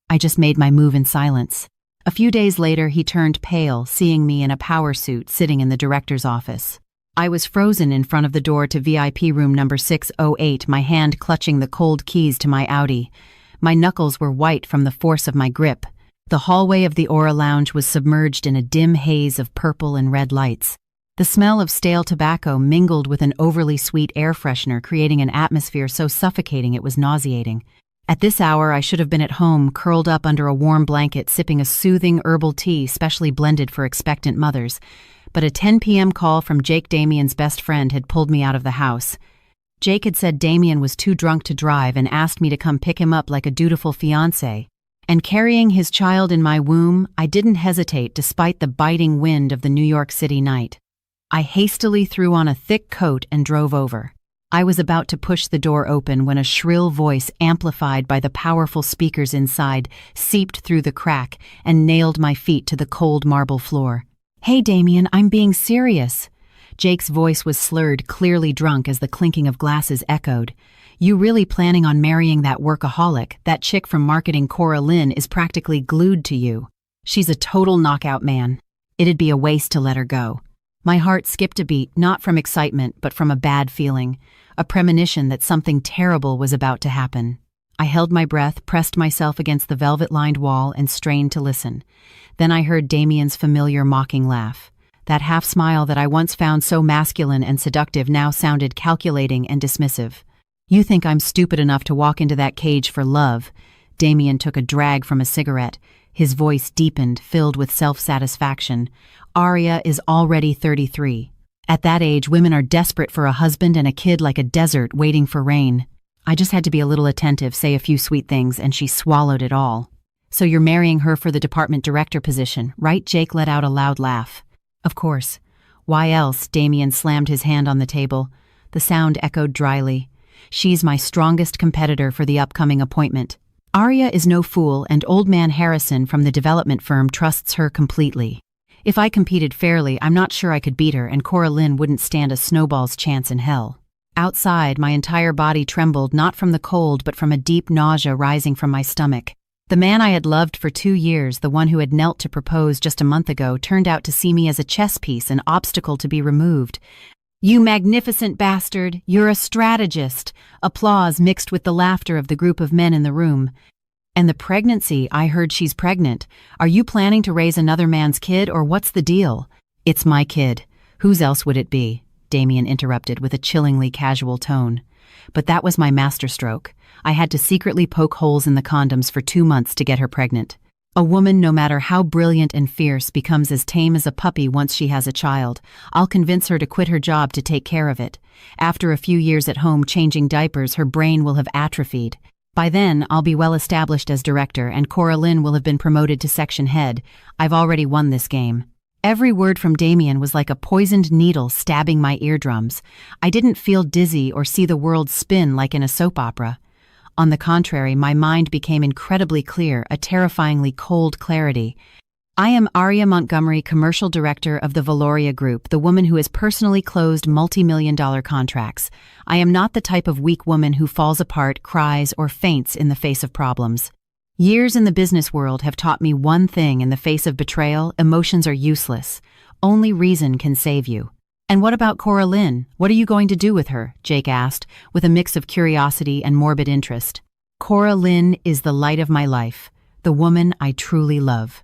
I just made my move in silence. A few days later, he turned pale, seeing me in a power suit sitting in the director's office. I was frozen in front of the door to VIP room number 608, my hand clutching the cold keys to my Audi. My knuckles were white from the force of my grip. The hallway of the Aura Lounge was submerged in a dim haze of purple and red lights. The smell of stale tobacco mingled with an overly sweet air freshener, creating an atmosphere so suffocating it was nauseating. At this hour, I should have been at home, curled up under a warm blanket, sipping a soothing herbal tea specially blended for expectant mothers. But a 10 p.m. call from Jake, Damien's best friend, had pulled me out of the house. Jake had said Damien was too drunk to drive and asked me to come pick him up like a dutiful fiancé. And carrying his child in my womb, I didn't hesitate despite the biting wind of the New York City night. I hastily threw on a thick coat and drove over. I was about to push the door open when a shrill voice, amplified by the powerful speakers inside, seeped through the crack and nailed my feet to the cold marble floor. "Hey, Damien, I'm being serious." Jake's voice was slurred, clearly drunk as the clinking of glasses echoed. "You really planning on marrying that workaholic? That chick from marketing, Cora Lynn, is practically glued to you. She's a total knockout, man. It'd be a waste to let her go." My heart skipped a beat, not from excitement, but from a bad feeling, a premonition that something terrible was about to happen. I held my breath, pressed myself against the velvet-lined wall, and strained to listen. Then I heard Damien's familiar mocking laugh. That half-smile that I once found so masculine and seductive now sounded calculating and dismissive. "You think I'm stupid enough to walk into that cage for love?" Damien took a drag from a cigarette. His voice deepened, filled with self-satisfaction. "Aria is already 33. At that age, women are desperate for a husband and a kid like a desert waiting for rain." I just had to be a little attentive, say a few sweet things, and she swallowed it all. "So you're marrying her for the department director position, right?" Jake let out a loud laugh. "Of course. Why else?" Damien slammed his hand on the table. The sound echoed dryly. "She's my strongest competitor for the upcoming appointment. Aria is no fool, and old man Harrison from the development firm trusts her completely. If I competed fairly, I'm not sure I could beat her, and Cora Lynn wouldn't stand a snowball's chance in hell." Outside, my entire body trembled, not from the cold but from a deep nausea rising from my stomach. The man I had loved for 2 years, the one who had knelt to propose just a month ago, turned out to see me as a chess piece, an obstacle to be removed. "You magnificent bastard! You're a strategist!" Applause mixed with the laughter of the group of men in the room. "And the pregnancy, I heard she's pregnant. Are you planning to raise another man's kid, or what's the deal?" "It's my kid. Whose else would it be?" Damien interrupted with a chillingly casual tone. But that was my masterstroke. I had to secretly poke holes in the condoms for 2 months to get her pregnant. A woman, no matter how brilliant and fierce, becomes as tame as a puppy once she has a child. I'll convince her to quit her job to take care of it. After a few years at home changing diapers, her brain will have atrophied. By then, I'll be well established as director, and Cora Lynn will have been promoted to section head. I've already won this game. Every word from Damien was like a poisoned needle stabbing my eardrums. I didn't feel dizzy or see the world spin like in a soap opera. On the contrary, my mind became incredibly clear, a terrifyingly cold clarity. I am Aria Montgomery, commercial director of the Valoria Group, the woman who has personally closed multi-million-dollar contracts. I am not the type of weak woman who falls apart, cries, or faints in the face of problems. Years in the business world have taught me one thing: in the face of betrayal, emotions are useless. Only reason can save you. "And what about Cora Lynn? What are you going to do with her?" Jake asked, with a mix of curiosity and morbid interest. "Cora Lynn is the light of my life, the woman I truly love."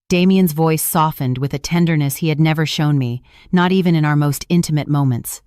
Damien's voice softened with a tenderness he had never shown me, not even in our most intimate moments.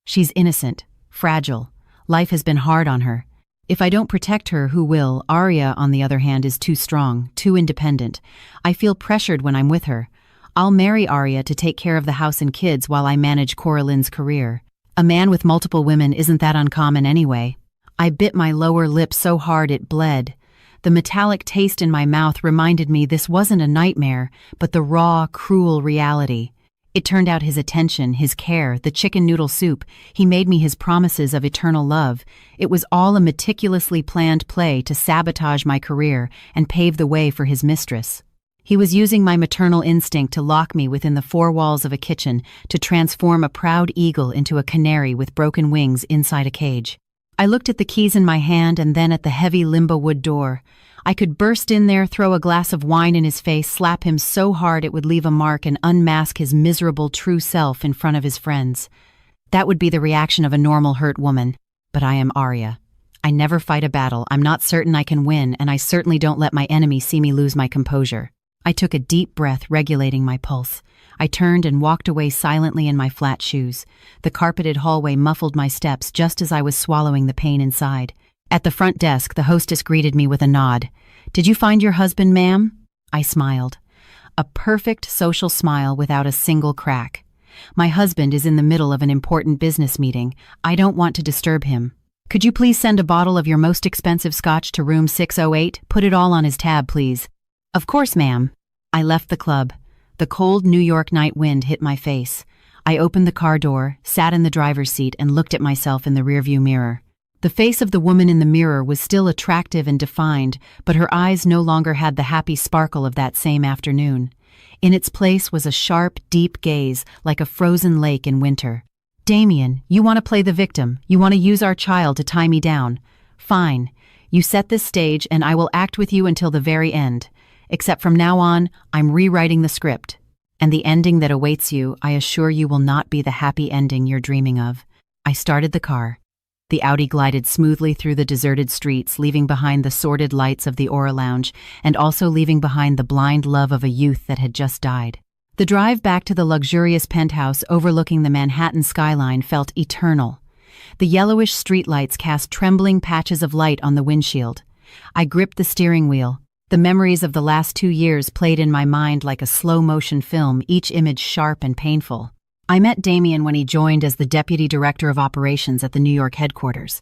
"She's innocent, fragile. Life has been hard on her. If I don't protect her, who will? Aria, on the other hand, is too strong, too independent. I feel pressured when I'm with her. I'll marry Aria to take care of the house and kids while I manage Cora Lynn's career. A man with multiple women isn't that uncommon anyway." I bit my lower lip so hard it bled. The metallic taste in my mouth reminded me this wasn't a nightmare, but the raw, cruel reality. It turned out his attention, his care, the chicken noodle soup, he made me his promises of eternal love. It was all a meticulously planned play to sabotage my career and pave the way for his mistress. He was using my maternal instinct to lock me within the four walls of a kitchen, to transform a proud eagle into a canary with broken wings inside a cage. I looked at the keys in my hand and then at the heavy limbo wood door. I could burst in there, throw a glass of wine in his face, slap him so hard it would leave a mark, and unmask his miserable true self in front of his friends. That would be the reaction of a normal hurt woman. But I am Arya. I never fight a battle. I'm not certain I can win, and I certainly don't let my enemy see me lose my composure. I took a deep breath, regulating my pulse. I turned and walked away silently in my flat shoes. The carpeted hallway muffled my steps just as I was swallowing the pain inside. At the front desk, the hostess greeted me with a nod. "Did you find your husband, ma'am?" I smiled. A perfect social smile without a single crack. "My husband is in the middle of an important business meeting. I don't want to disturb him. Could you please send a bottle of your most expensive scotch to room 608? Put it all on his tab, please." "Of course, ma'am." I left the club. The cold New York night wind hit my face. I opened the car door, sat in the driver's seat, and looked at myself in the rearview mirror. The face of the woman in the mirror was still attractive and defined, but her eyes no longer had the happy sparkle of that same afternoon. In its place was a sharp, deep gaze, like a frozen lake in winter. "Damien, you want to play the victim. You want to use our child to tie me down. Fine. You set this stage, and I will act with you until the very end. Except from now on, I'm rewriting the script. And the ending that awaits you, I assure you, will not be the happy ending you're dreaming of." I started the car. The Audi glided smoothly through the deserted streets, leaving behind the sordid lights of the Aura Lounge, and also leaving behind the blind love of a youth that had just died. The drive back to the luxurious penthouse overlooking the Manhattan skyline felt eternal. The yellowish streetlights cast trembling patches of light on the windshield. I gripped the steering wheel. The memories of the last 2 years played in my mind like a slow-motion film, each image sharp and painful. I met Damien when he joined as the Deputy Director of Operations at the New York headquarters.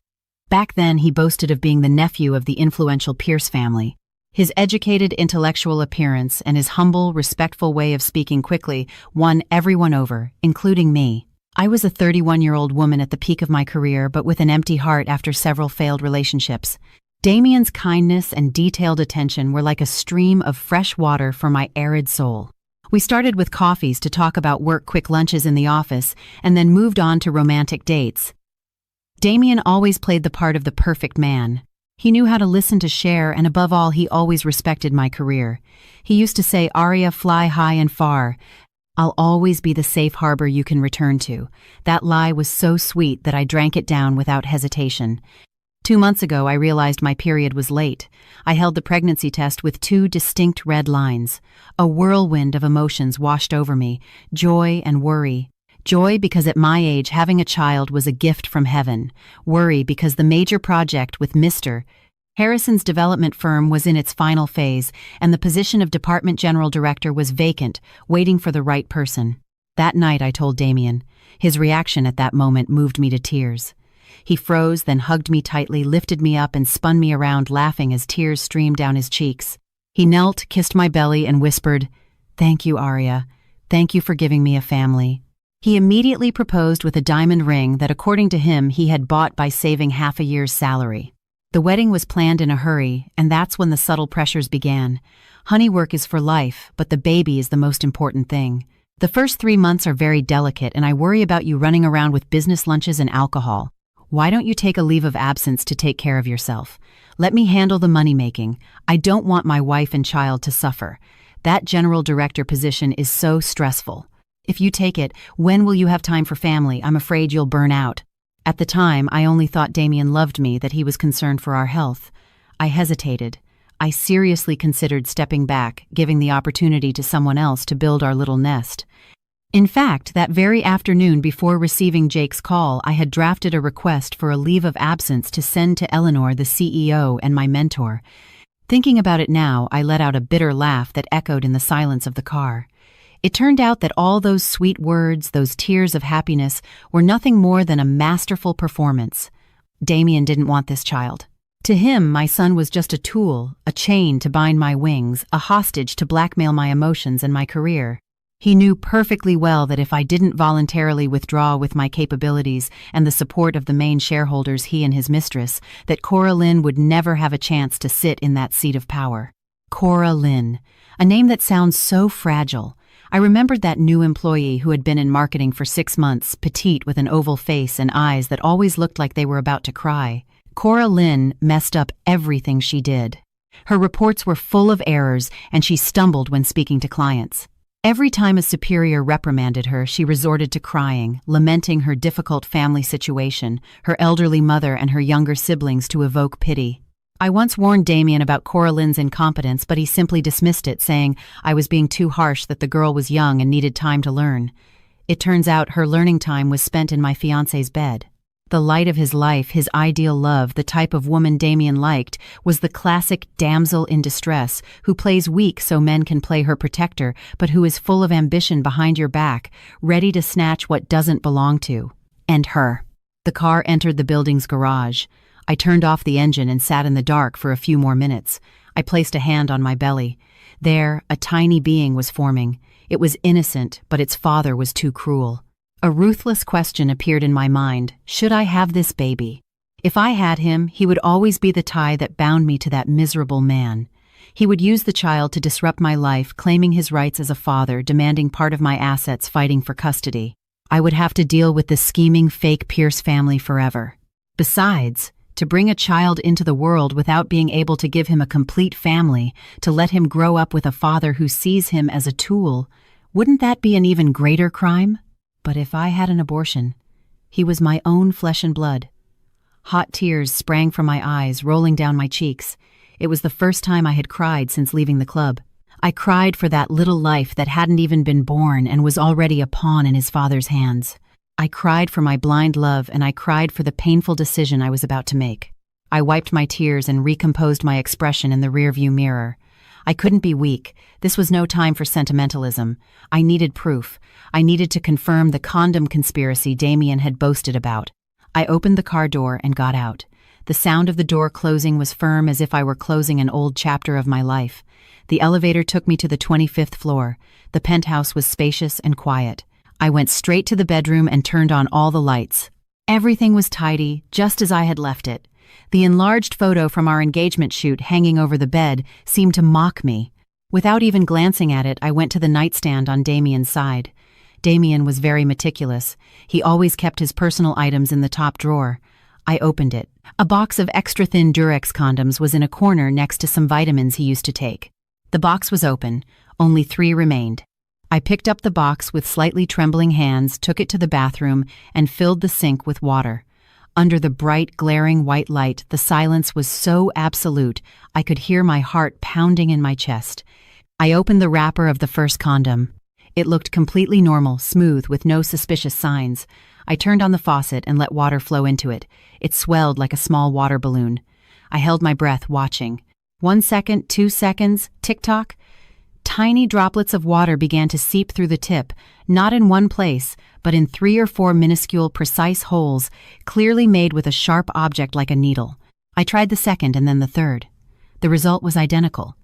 Back then, he boasted of being the nephew of the influential Pierce family. His educated, intellectual appearance and his humble, respectful way of speaking quickly won everyone over, including me. I was a 31-year-old woman at the peak of my career, but with an empty heart after several failed relationships. Damien's kindness and detailed attention were like a stream of fresh water for my arid soul. We started with coffees to talk about work, quick lunches in the office, and then moved on to romantic dates. Damien always played the part of the perfect man. He knew how to listen, to share, and above all, he always respected my career. He used to say, "Arya, fly high and far. I'll always be the safe harbor you can return to." That lie was so sweet that I drank it down without hesitation. 2 months ago, I realized my period was late. I held the pregnancy test with 2 distinct red lines. A whirlwind of emotions washed over me, joy and worry. Joy because at my age, having a child was a gift from heaven. Worry because the major project with Mr. Harrison's development firm was in its final phase, and the position of Department General Director was vacant, waiting for the right person. That night, I told Damien. His reaction at that moment moved me to tears. He froze, then hugged me tightly, lifted me up, and spun me around, laughing as tears streamed down his cheeks. He knelt, kissed my belly, and whispered, "Thank you, Arya. Thank you for giving me a family." He immediately proposed with a diamond ring that, according to him, he had bought by saving half a year's salary. The wedding was planned in a hurry, and that's when the subtle pressures began. Honeywork is for life, but the baby is the most important thing. The first 3 months are very delicate, and I worry about you running around with business lunches and alcohol. Why don't you take a leave of absence to take care of yourself? Let me handle the money-making. I don't want my wife and child to suffer. That general director position is so stressful. If you take it, when will you have time for family? I'm afraid you'll burn out." At the time, I only thought Damien loved me, that he was concerned for our health. I hesitated. I seriously considered stepping back, giving the opportunity to someone else to build our little nest. In fact, that very afternoon before receiving Jake's call, I had drafted a request for a leave of absence to send to Eleanor, the CEO and my mentor. Thinking about it now, I let out a bitter laugh that echoed in the silence of the car. It turned out that all those sweet words, those tears of happiness, were nothing more than a masterful performance. Damien didn't want this child. To him, my son was just a tool, a chain to bind my wings, a hostage to blackmail my emotions and my career. He knew perfectly well that if I didn't voluntarily withdraw with my capabilities and the support of the main shareholders, he and his mistress, that Cora Lynn would never have a chance to sit in that seat of power. Cora Lynn, a name that sounds so fragile. I remembered that new employee who had been in marketing for 6 months, petite with an oval face and eyes that always looked like they were about to cry. Cora Lynn messed up everything she did. Her reports were full of errors, and she stumbled when speaking to clients. Every time a superior reprimanded her, she resorted to crying, lamenting her difficult family situation, her elderly mother and her younger siblings to evoke pity. I once warned Damien about Cora Lynn's incompetence, but he simply dismissed it, saying I was being too harsh, that the girl was young and needed time to learn. It turns out her learning time was spent in my fiancé's bed. The light of his life, his ideal love, the type of woman Damien liked, was the classic damsel in distress, who plays weak so men can play her protector, but who is full of ambition behind your back, ready to snatch what doesn't belong to. And her. The car entered the building's garage. I turned off the engine and sat in the dark for a few more minutes. I placed a hand on my belly. There, a tiny being was forming. It was innocent, but its father was too cruel. A ruthless question appeared in my mind. Should I have this baby? If I had him, he would always be the tie that bound me to that miserable man. He would use the child to disrupt my life, claiming his rights as a father, demanding part of my assets, fighting for custody. I would have to deal with the scheming, fake Pierce family forever. Besides, to bring a child into the world without being able to give him a complete family, to let him grow up with a father who sees him as a tool, wouldn't that be an even greater crime? But if I had an abortion, he was my own flesh and blood. Hot tears sprang from my eyes, rolling down my cheeks. It was the first time I had cried since leaving the club. I cried for that little life that hadn't even been born and was already a pawn in his father's hands. I cried for my blind love, and I cried for the painful decision I was about to make. I wiped my tears and recomposed my expression in the rearview mirror. I couldn't be weak. This was no time for sentimentalism. I needed proof. I needed to confirm the condom conspiracy Damien had boasted about. I opened the car door and got out. The sound of the door closing was firm, as if I were closing an old chapter of my life. The elevator took me to the 25th floor. The penthouse was spacious and quiet. I went straight to the bedroom and turned on all the lights. Everything was tidy, just as I had left it. The enlarged photo from our engagement shoot hanging over the bed seemed to mock me. Without even glancing at it, I went to the nightstand on Damien's side. Damien was very meticulous. He always kept his personal items in the top drawer. I opened it. A box of extra-thin Durex condoms was in a corner next to some vitamins he used to take. The box was open. Only 3 remained. I picked up the box with slightly trembling hands, took it to the bathroom, and filled the sink with water. Under the bright, glaring white light, the silence was so absolute, I could hear my heart pounding in my chest. I opened the wrapper of the first condom. It looked completely normal, smooth, with no suspicious signs. I turned on the faucet and let water flow into it. It swelled like a small water balloon. I held my breath, watching. 1 second, 2 seconds, tick-tock. Tiny droplets of water began to seep through the tip, not in one place, but in 3 or 4 minuscule, precise holes, clearly made with a sharp object like a needle. I tried the second and then the third. The result was identical.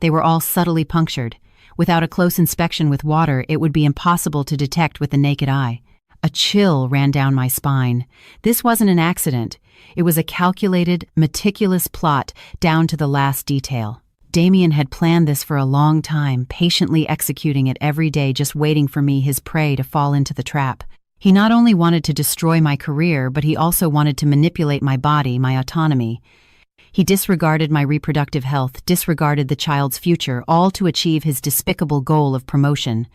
They were all subtly punctured. Without a close inspection with water, it would be impossible to detect with the naked eye. A chill ran down my spine. This wasn't an accident. It was a calculated, meticulous plot down to the last detail. Damien had planned this for a long time, patiently executing it every day, just waiting for me, his prey, to fall into the trap. He not only wanted to destroy my career, but he also wanted to manipulate my body, my autonomy. He disregarded my reproductive health, disregarded the child's future, all to achieve his despicable goal of promotion.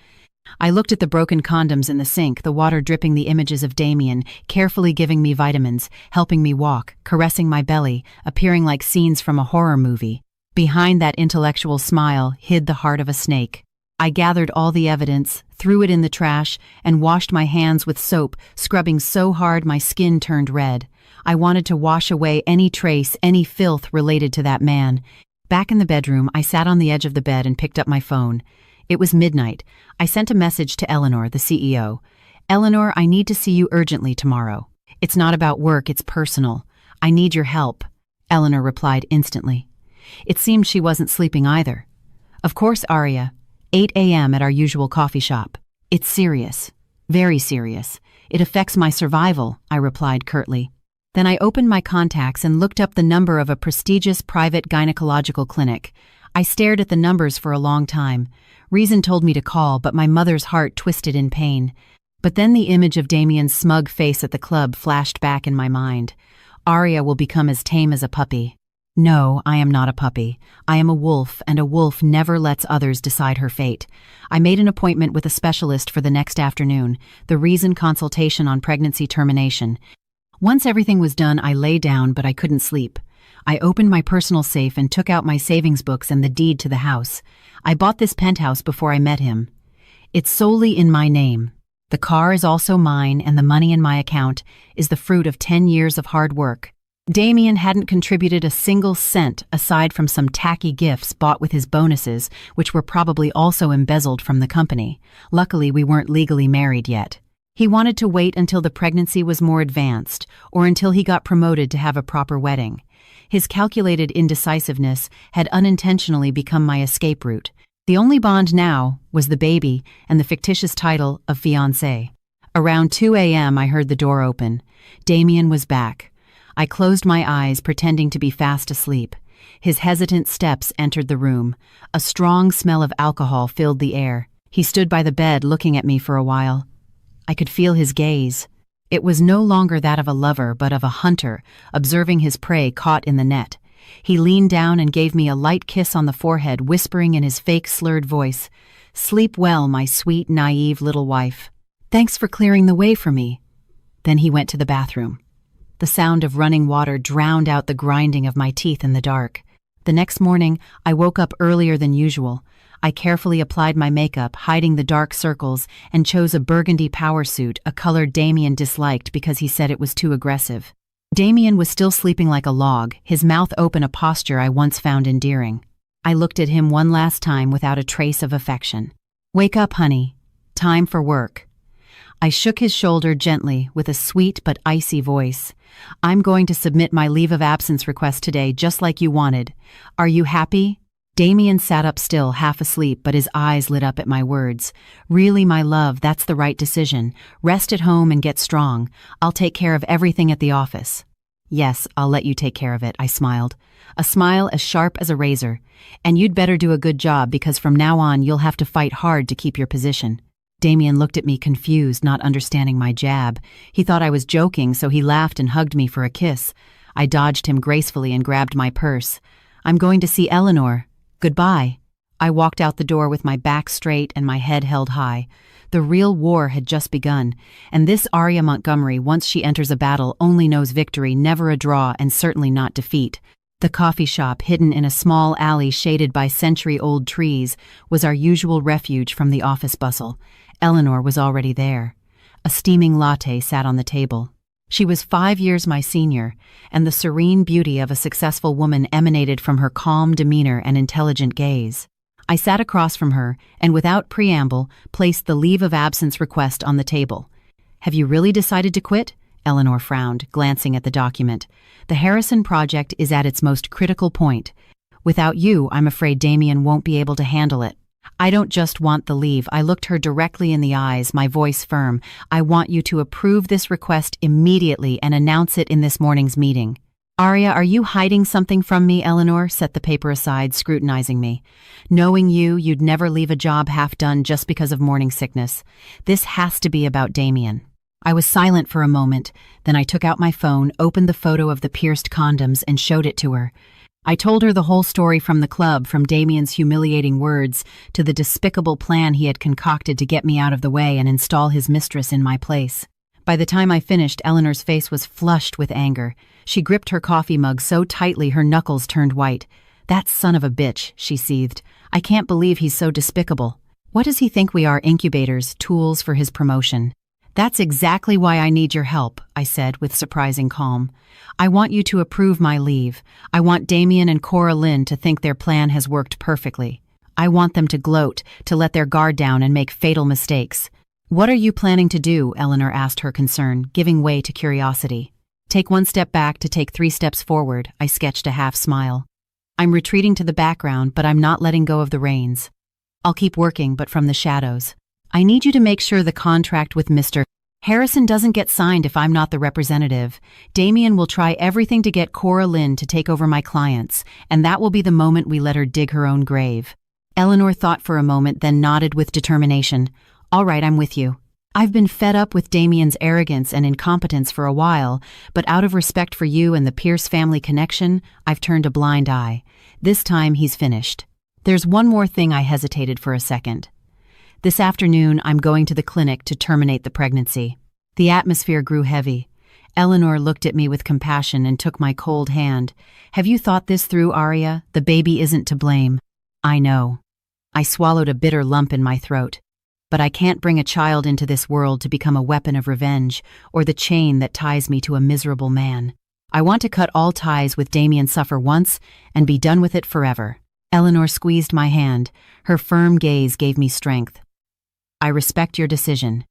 I looked at the broken condoms in the sink, the water dripping the images of Damien, carefully giving me vitamins, helping me walk, caressing my belly, appearing like scenes from a horror movie. Behind that intellectual smile hid the heart of a snake. I gathered all the evidence, threw it in the trash, and washed my hands with soap, scrubbing so hard my skin turned red. I wanted to wash away any trace, any filth related to that man. Back in the bedroom, I sat on the edge of the bed and picked up my phone. It was midnight. I sent a message to Eleanor, the CEO. "Eleanor, I need to see you urgently tomorrow. It's not about work, it's personal. I need your help." Eleanor replied instantly. It seemed she wasn't sleeping either. "Of course, Aria. 8 a.m. at our usual coffee shop. It's serious. Very serious. It affects my survival," I replied curtly. Then I opened my contacts and looked up the number of a prestigious private gynecological clinic. I stared at the numbers for a long time. Reason told me to call, but my mother's heart twisted in pain. But then the image of Damien's smug face at the club flashed back in my mind. Arya will become as tame as a puppy. No, I am not a puppy. I am a wolf, and a wolf never lets others decide her fate. I made an appointment with a specialist for the next afternoon, the Reason consultation on pregnancy termination. Once everything was done, I lay down, but I couldn't sleep. I opened my personal safe and took out my savings books and the deed to the house. I bought this penthouse before I met him. It's solely in my name. The car is also mine, and the money in my account is the fruit of 10 years of hard work. Damien hadn't contributed a single cent aside from some tacky gifts bought with his bonuses, which were probably also embezzled from the company. Luckily, we weren't legally married yet. He wanted to wait until the pregnancy was more advanced, or until he got promoted to have a proper wedding. His calculated indecisiveness had unintentionally become my escape route. The only bond now was the baby and the fictitious title of fiancé. Around 2 a.m. I heard the door open. Damien was back. I closed my eyes, pretending to be fast asleep. His hesitant steps entered the room. A strong smell of alcohol filled the air. He stood by the bed looking at me for a while. I could feel his gaze. It was no longer that of a lover, but of a hunter, observing his prey caught in the net. He leaned down and gave me a light kiss on the forehead, whispering in his fake slurred voice, "Sleep well, my sweet, naive little wife. Thanks for clearing the way for me." Then he went to the bathroom. The sound of running water drowned out the grinding of my teeth in the dark. The next morning, I woke up earlier than usual. I carefully applied my makeup, hiding the dark circles, and chose a burgundy power suit, a color Damien disliked because he said it was too aggressive. Damien was still sleeping like a log, his mouth open, a posture I once found endearing. I looked at him one last time without a trace of affection. "Wake up, honey. Time for work." I shook his shoulder gently with a sweet but icy voice. "I'm going to submit my leave of absence request today, just like you wanted. Are you happy?" Damien sat up still, half asleep, but his eyes lit up at my words. "Really, my love, that's the right decision. Rest at home and get strong. I'll take care of everything at the office." "Yes, I'll let you take care of it," I smiled. A smile as sharp as a razor. "And you'd better do a good job, because from now on you'll have to fight hard to keep your position." Damien looked at me confused, not understanding my jab. He thought I was joking, so he laughed and hugged me for a kiss. I dodged him gracefully and grabbed my purse. "I'm going to see Eleanor. Goodbye." I walked out the door with my back straight and my head held high. The real war had just begun, and this Arya Montgomery, once she enters a battle, only knows victory, never a draw, and certainly not defeat. The coffee shop, hidden in a small alley shaded by century-old trees, was our usual refuge from the office bustle. Eleanor was already there. A steaming latte sat on the table. She was 5 years my senior, and the serene beauty of a successful woman emanated from her calm demeanor and intelligent gaze. I sat across from her and, without preamble, placed the leave of absence request on the table. "Have you really decided to quit?" Eleanor frowned, glancing at the document. "The Harrison project is at its most critical point. Without you, I'm afraid Damien won't be able to handle it." "I don't just want the leave." I looked her directly in the eyes, my voice firm. "I want you to approve this request immediately and announce it in this morning's meeting." "Arya, are you hiding something from me?" Eleanor set the paper aside, scrutinizing me. "Knowing you, you'd never leave a job half done just because of morning sickness. This has to be about Damien." I was silent for a moment, then I took out my phone, opened the photo of the pierced condoms, and showed it to her. I told her the whole story from the club, from Damien's humiliating words to the despicable plan he had concocted to get me out of the way and install his mistress in my place. By the time I finished, Eleanor's face was flushed with anger. She gripped her coffee mug so tightly her knuckles turned white. "That son of a bitch," she seethed. "I can't believe he's so despicable. What does he think we are, incubators, tools for his promotion?" "That's exactly why I need your help," I said with surprising calm. "I want you to approve my leave. I want Damien and Cora Lynn to think their plan has worked perfectly. I want them to gloat, to let their guard down and make fatal mistakes." "What are you planning to do?" Eleanor asked, her concern giving way to curiosity. "Take one step back to take 3 steps forward," I sketched a half smile. "I'm retreating to the background, but I'm not letting go of the reins. I'll keep working, but from the shadows. I need you to make sure the contract with Mr. Harrison doesn't get signed if I'm not the representative. Damien will try everything to get Cora Lynn to take over my clients, and that will be the moment we let her dig her own grave. Eleanor thought for a moment, then nodded with determination. All right, I'm with you. I've been fed up with Damien's arrogance and incompetence for a while, but out of respect for you and the Pierce family connection, I've turned a blind eye. This time he's finished. There's one more thing. I hesitated for a second. This afternoon, I'm going to the clinic to terminate the pregnancy. The atmosphere grew heavy. Eleanor looked at me with compassion and took my cold hand. Have you thought this through, Arya? The baby isn't to blame. I know. I swallowed a bitter lump in my throat. But I can't bring a child into this world to become a weapon of revenge or the chain that ties me to a miserable man. I want to cut all ties with Damien, suffer once, and be done with it forever. Eleanor squeezed my hand. Her firm gaze gave me strength. I respect your decision.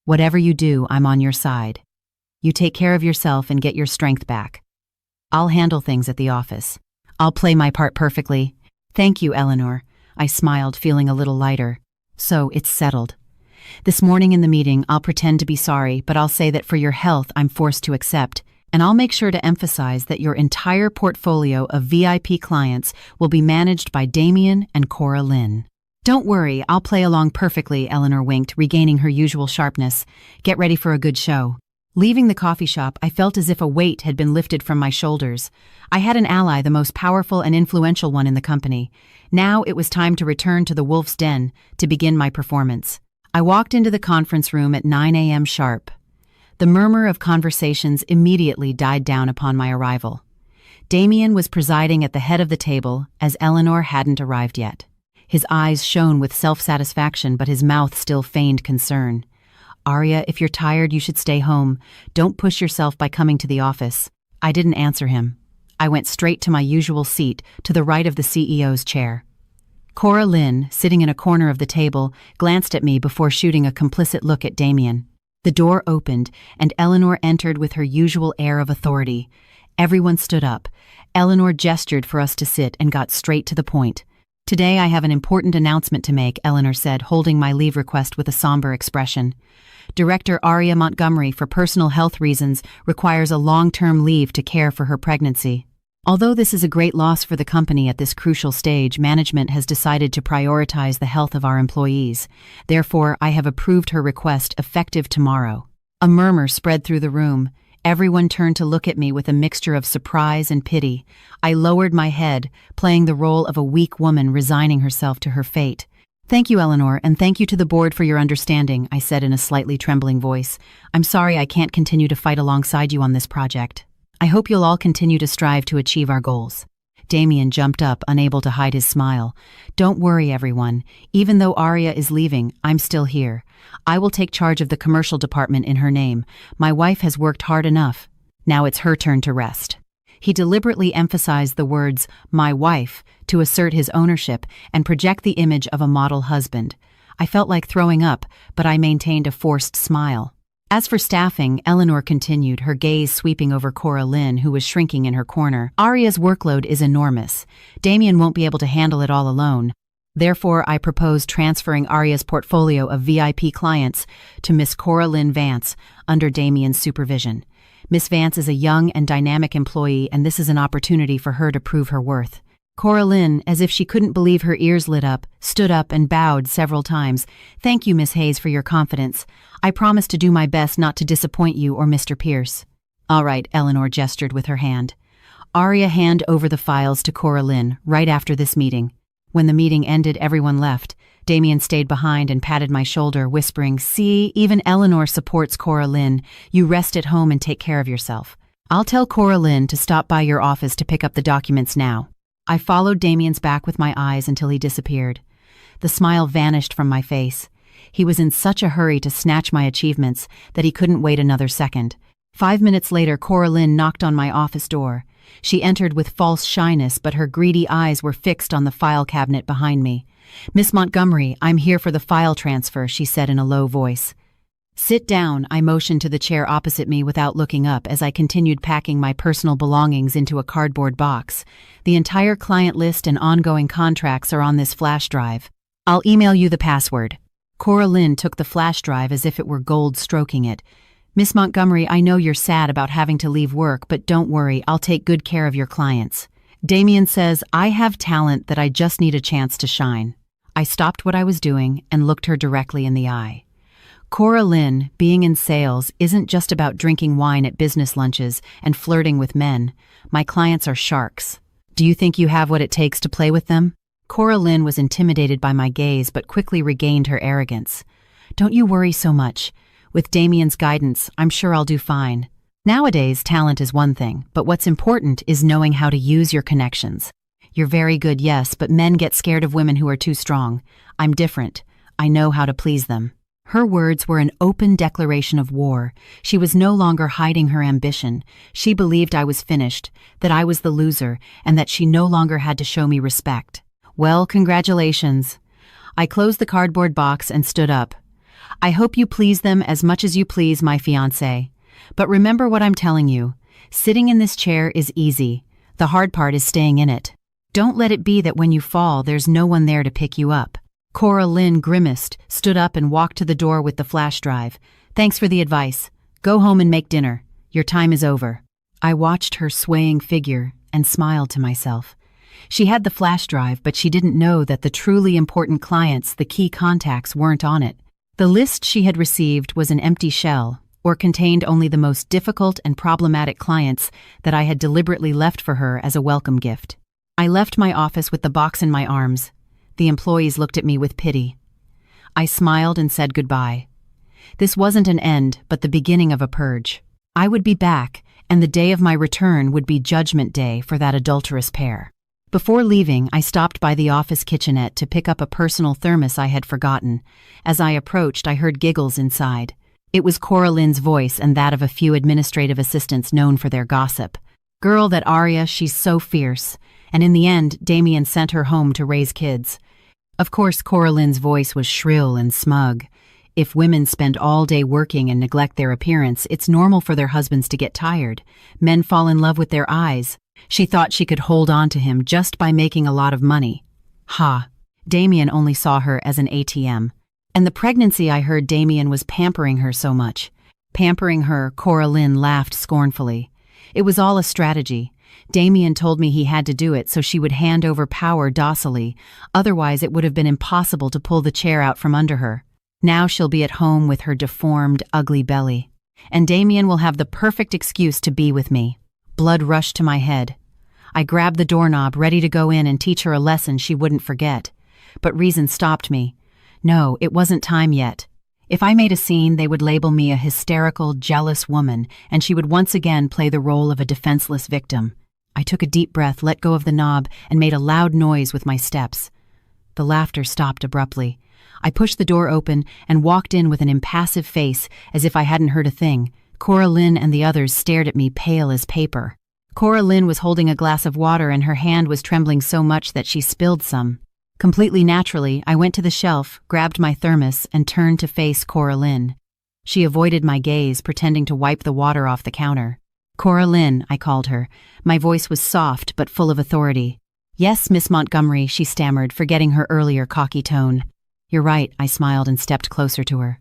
Whatever you do, I'm on your side. You take care of yourself and get your strength back. I'll handle things at the office. I'll play my part perfectly. Thank you, Eleanor. I smiled, feeling a little lighter. So, it's settled. This morning in the meeting, I'll pretend to be sorry, but I'll say that for your health, I'm forced to accept, and I'll make sure to emphasize that your entire portfolio of VIP clients will be managed by Damien and Cora Lynn. Don't worry, I'll play along perfectly, Eleanor winked, regaining her usual sharpness. Get ready for a good show. Leaving the coffee shop, I felt as if a weight had been lifted from my shoulders. I had an ally, the most powerful and influential one in the company. Now it was time to return to the Wolf's Den to begin my performance. I walked into the conference room at 9 a.m. sharp. The murmur of conversations immediately died down upon my arrival. Damien was presiding at the head of the table, as Eleanor hadn't arrived yet. His eyes shone with self-satisfaction, but his mouth still feigned concern. Arya, if you're tired, you should stay home. Don't push yourself by coming to the office. I didn't answer him. I went straight to my usual seat, to the right of the CEO's chair. Cora Lynn, sitting in a corner of the table, glanced at me before shooting a complicit look at Damien. The door opened, and Eleanor entered with her usual air of authority. Everyone stood up. Eleanor gestured for us to sit and got straight to the point. Today I have an important announcement to make, Eleanor said, holding my leave request with a somber expression. Director Arya Montgomery, for personal health reasons, requires a long-term leave to care for her pregnancy. Although this is a great loss for the company at this crucial stage, management has decided to prioritize the health of our employees. Therefore, I have approved her request effective tomorrow. A murmur spread through the room. Everyone turned to look at me with a mixture of surprise and pity. I lowered my head, playing the role of a weak woman resigning herself to her fate. Thank you, Eleanor, and thank you to the board for your understanding, I said in a slightly trembling voice. I'm sorry I can't continue to fight alongside you on this project. I hope you'll all continue to strive to achieve our goals. Damien jumped up, unable to hide his smile. Don't worry, everyone. Even though Arya is leaving, I'm still here. I will take charge of the commercial department in her name. My wife has worked hard enough. Now it's her turn to rest. He deliberately emphasized the words, my wife, to assert his ownership and project the image of a model husband. I felt like throwing up, but I maintained a forced smile. As for staffing, Eleanor continued, her gaze sweeping over Cora Lynn, who was shrinking in her corner. Arya's workload is enormous. Damien won't be able to handle it all alone. Therefore, I propose transferring Arya's portfolio of VIP clients to Miss Cora Lynn Vance under Damien's supervision. Miss Vance is a young and dynamic employee, and this is an opportunity for her to prove her worth. Cora Lynn, as if she couldn't believe her ears lit up, stood up and bowed several times. Thank you, Miss Hayes, for your confidence. I promise to do my best not to disappoint you or Mr. Pierce. All right, Eleanor gestured with her hand. Arya hand over the files to Cora Lynn right after this meeting. When the meeting ended, everyone left. Damien stayed behind and patted my shoulder, whispering, See, even Eleanor supports Cora Lynn. You rest at home and take care of yourself. I'll tell Cora Lynn to stop by your office to pick up the documents now. I followed Damien's back with my eyes until he disappeared. The smile vanished from my face. He was in such a hurry to snatch my achievements that he couldn't wait another second. 5 minutes later, Cora Lynn knocked on my office door. She entered with false shyness, but her greedy eyes were fixed on the file cabinet behind me. Miss Montgomery, I'm here for the file transfer, she said in a low voice. Sit down, I motioned to the chair opposite me without looking up as I continued packing my personal belongings into a cardboard box. The entire client list and ongoing contracts are on this flash drive. I'll email you the password. Cora Lynn took the flash drive as if it were gold stroking it. "Miss Montgomery, I know you're sad about having to leave work, but don't worry, I'll take good care of your clients. Damien says, I have talent that I just need a chance to shine." I stopped what I was doing and looked her directly in the eye. Cora Lynn, being in sales isn't just about drinking wine at business lunches and flirting with men. My clients are sharks. Do you think you have what it takes to play with them? Cora Lynn was intimidated by my gaze but quickly regained her arrogance. "Don't you worry so much. With Damien's guidance, I'm sure I'll do fine. Nowadays, talent is one thing, but what's important is knowing how to use your connections. You're very good, yes, but men get scared of women who are too strong. I'm different. I know how to please them." Her words were an open declaration of war. She was no longer hiding her ambition. She believed I was finished, that I was the loser, and that she no longer had to show me respect. Well, congratulations. I closed the cardboard box and stood up. "I hope you please them as much as you please my fiancé. But remember what I'm telling you. Sitting in this chair is easy. The hard part is staying in it. Don't let it be that when you fall, there's no one there to pick you up." Cora Lynn grimaced, stood up and walked to the door with the flash drive. "Thanks for the advice. Go home and make dinner. Your time is over." I watched her swaying figure and smiled to myself. She had the flash drive, but she didn't know that the truly important clients, the key contacts, weren't on it. The list she had received was an empty shell, or contained only the most difficult and problematic clients that I had deliberately left for her as a welcome gift. I left my office with the box in my arms. The employees looked at me with pity. I smiled and said goodbye. This wasn't an end, but the beginning of a purge. I would be back, and the day of my return would be Judgment Day for that adulterous pair. Before leaving, I stopped by the office kitchenette to pick up a personal thermos I had forgotten. As I approached, I heard giggles inside. It was Cora Lynn's voice and that of a few administrative assistants known for their gossip. "Girl, that Aria, she's so fierce." And in the end, Damien sent her home to raise kids. Of course, Cora Lynn's voice was shrill and smug. If women spend all day working and neglect their appearance, it's normal for their husbands to get tired. Men fall in love with their eyes. She thought she could hold on to him just by making a lot of money. Ha! Damien only saw her as an ATM. And the pregnancy, I heard Damien was pampering her so much. Pampering her, Cora Lynn laughed scornfully. It was all a strategy. Damien told me he had to do it so she would hand over power docilely, otherwise it would have been impossible to pull the chair out from under her. Now she'll be at home with her deformed, ugly belly. And Damien will have the perfect excuse to be with me. Blood rushed to my head. I grabbed the doorknob, ready to go in and teach her a lesson she wouldn't forget. But reason stopped me. No, it wasn't time yet. If I made a scene, they would label me a hysterical, jealous woman, and she would once again play the role of a defenseless victim. I took a deep breath, let go of the knob, and made a loud noise with my steps. The laughter stopped abruptly. I pushed the door open and walked in with an impassive face, as if I hadn't heard a thing. Cora Lynn and the others stared at me, pale as paper. Cora Lynn was holding a glass of water and her hand was trembling so much that she spilled some. Completely naturally, I went to the shelf, grabbed my thermos, and turned to face Cora Lynn. She avoided my gaze, pretending to wipe the water off the counter. "Cora Lynn," I called her. My voice was soft but full of authority. "Yes, Miss Montgomery," she stammered, forgetting her earlier cocky tone. "You're right," I smiled and stepped closer to her.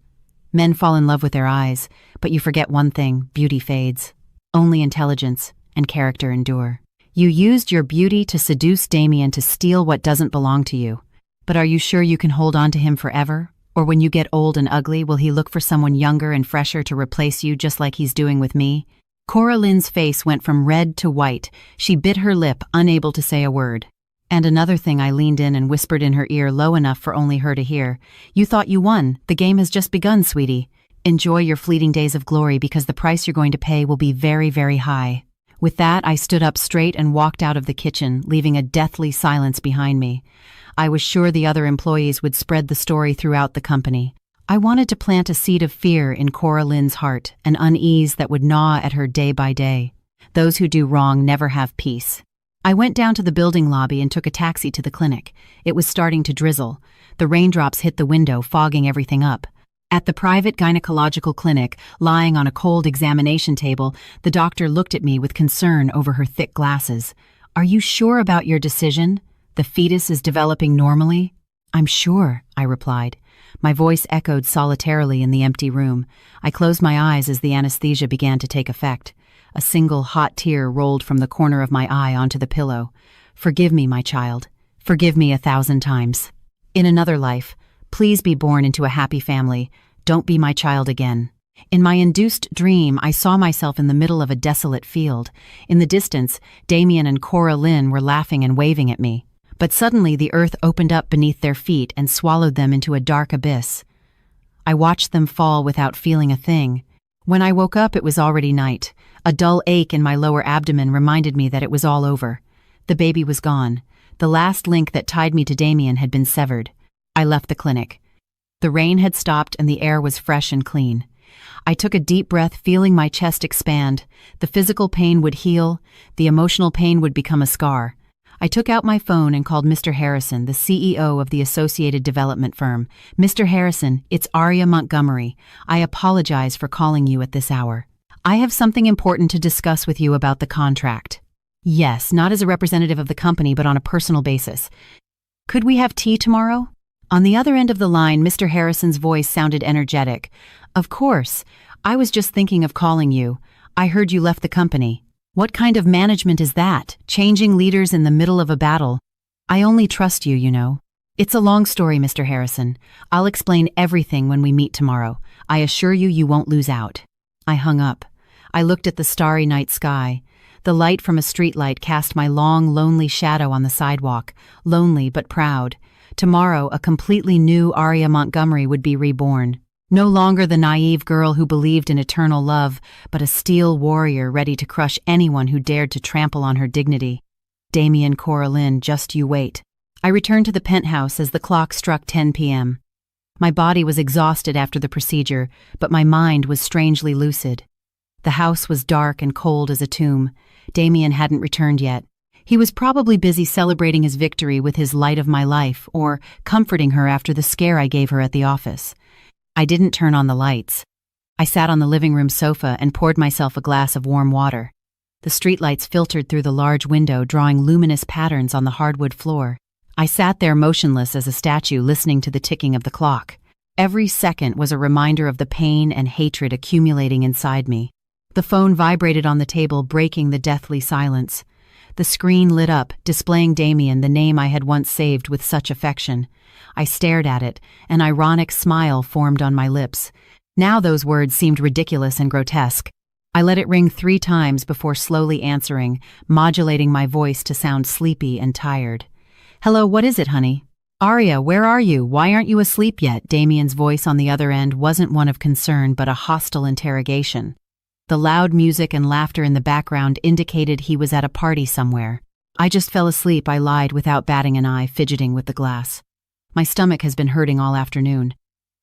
"Men fall in love with their eyes, but you forget one thing: beauty fades. Only intelligence and character endure. You used your beauty to seduce Damien to steal what doesn't belong to you. But are you sure you can hold on to him forever? Or when you get old and ugly, will he look for someone younger and fresher to replace you just like he's doing with me?" Cora Lynn's face went from red to white. She bit her lip, unable to say a word. And another thing, I leaned in and whispered in her ear low enough for only her to hear. "You thought you won. The game has just begun, sweetie. Enjoy your fleeting days of glory because the price you're going to pay will be very, very high." With that, I stood up straight and walked out of the kitchen, leaving a deathly silence behind me. I was sure the other employees would spread the story throughout the company. I wanted to plant a seed of fear in Cora Lynn's heart, an unease that would gnaw at her day by day. Those who do wrong never have peace. I went down to the building lobby and took a taxi to the clinic. It was starting to drizzle. The raindrops hit the window, fogging everything up. At the private gynecological clinic, lying on a cold examination table, the doctor looked at me with concern over her thick glasses. "Are you sure about your decision? The fetus is developing normally?" I'm sure, I replied. My voice echoed solitarily in the empty room. I closed my eyes as the anesthesia began to take effect. A single hot tear rolled from the corner of my eye onto the pillow. Forgive me, my child. Forgive me 1,000 times. In another life, please be born into a happy family. Don't be my child again. In my induced dream, I saw myself in the middle of a desolate field. In the distance, Damien and Cora Lynn were laughing and waving at me. But suddenly the earth opened up beneath their feet and swallowed them into a dark abyss. I watched them fall without feeling a thing. When I woke up, it was already night. A dull ache in my lower abdomen reminded me that it was all over. The baby was gone. The last link that tied me to Damien had been severed. I left the clinic. The rain had stopped and the air was fresh and clean. I took a deep breath, feeling my chest expand. The physical pain would heal. The emotional pain would become a scar. I took out my phone and called Mr. Harrison, the CEO of the Associated Development Firm. Mr. Harrison, it's Aria Montgomery. I apologize for calling you at this hour. I have something important to discuss with you about the contract. Yes, not as a representative of the company, but on a personal basis. Could we have tea tomorrow? On the other end of the line, Mr. Harrison's voice sounded energetic. Of course. I was just thinking of calling you. I heard you left the company. What kind of management is that? Changing leaders in the middle of a battle? I only trust you, you know. It's a long story, Mr. Harrison. I'll explain everything when we meet tomorrow. I assure you, you won't lose out. I hung up. I looked at the starry night sky. The light from a streetlight cast my long, lonely shadow on the sidewalk, lonely but proud. Tomorrow, a completely new Aria Montgomery would be reborn. No longer the naive girl who believed in eternal love, but a steel warrior ready to crush anyone who dared to trample on her dignity. Damien, Cora Lynn, just you wait. I returned to the penthouse as the clock struck 10 p.m. My body was exhausted after the procedure, but my mind was strangely lucid. The house was dark and cold as a tomb. Damien hadn't returned yet. He was probably busy celebrating his victory with his light of my life, or comforting her after the scare I gave her at the office. I didn't turn on the lights. I sat on the living room sofa and poured myself a glass of warm water. The streetlights filtered through the large window, drawing luminous patterns on the hardwood floor. I sat there motionless as a statue, listening to the ticking of the clock. Every second was a reminder of the pain and hatred accumulating inside me. The phone vibrated on the table, breaking the deathly silence. The screen lit up, displaying Damien, the name I had once saved with such affection. I stared at it. An ironic smile formed on my lips. Now those words seemed ridiculous and grotesque. I let it ring 3 times before slowly answering, modulating my voice to sound sleepy and tired. Hello, what is it, honey? Aria, where are you? Why aren't you asleep yet? Damien's voice on the other end wasn't one of concern, but a hostile interrogation. The loud music and laughter in the background indicated he was at a party somewhere. I just fell asleep, I lied without batting an eye, fidgeting with the glass. My stomach has been hurting all afternoon.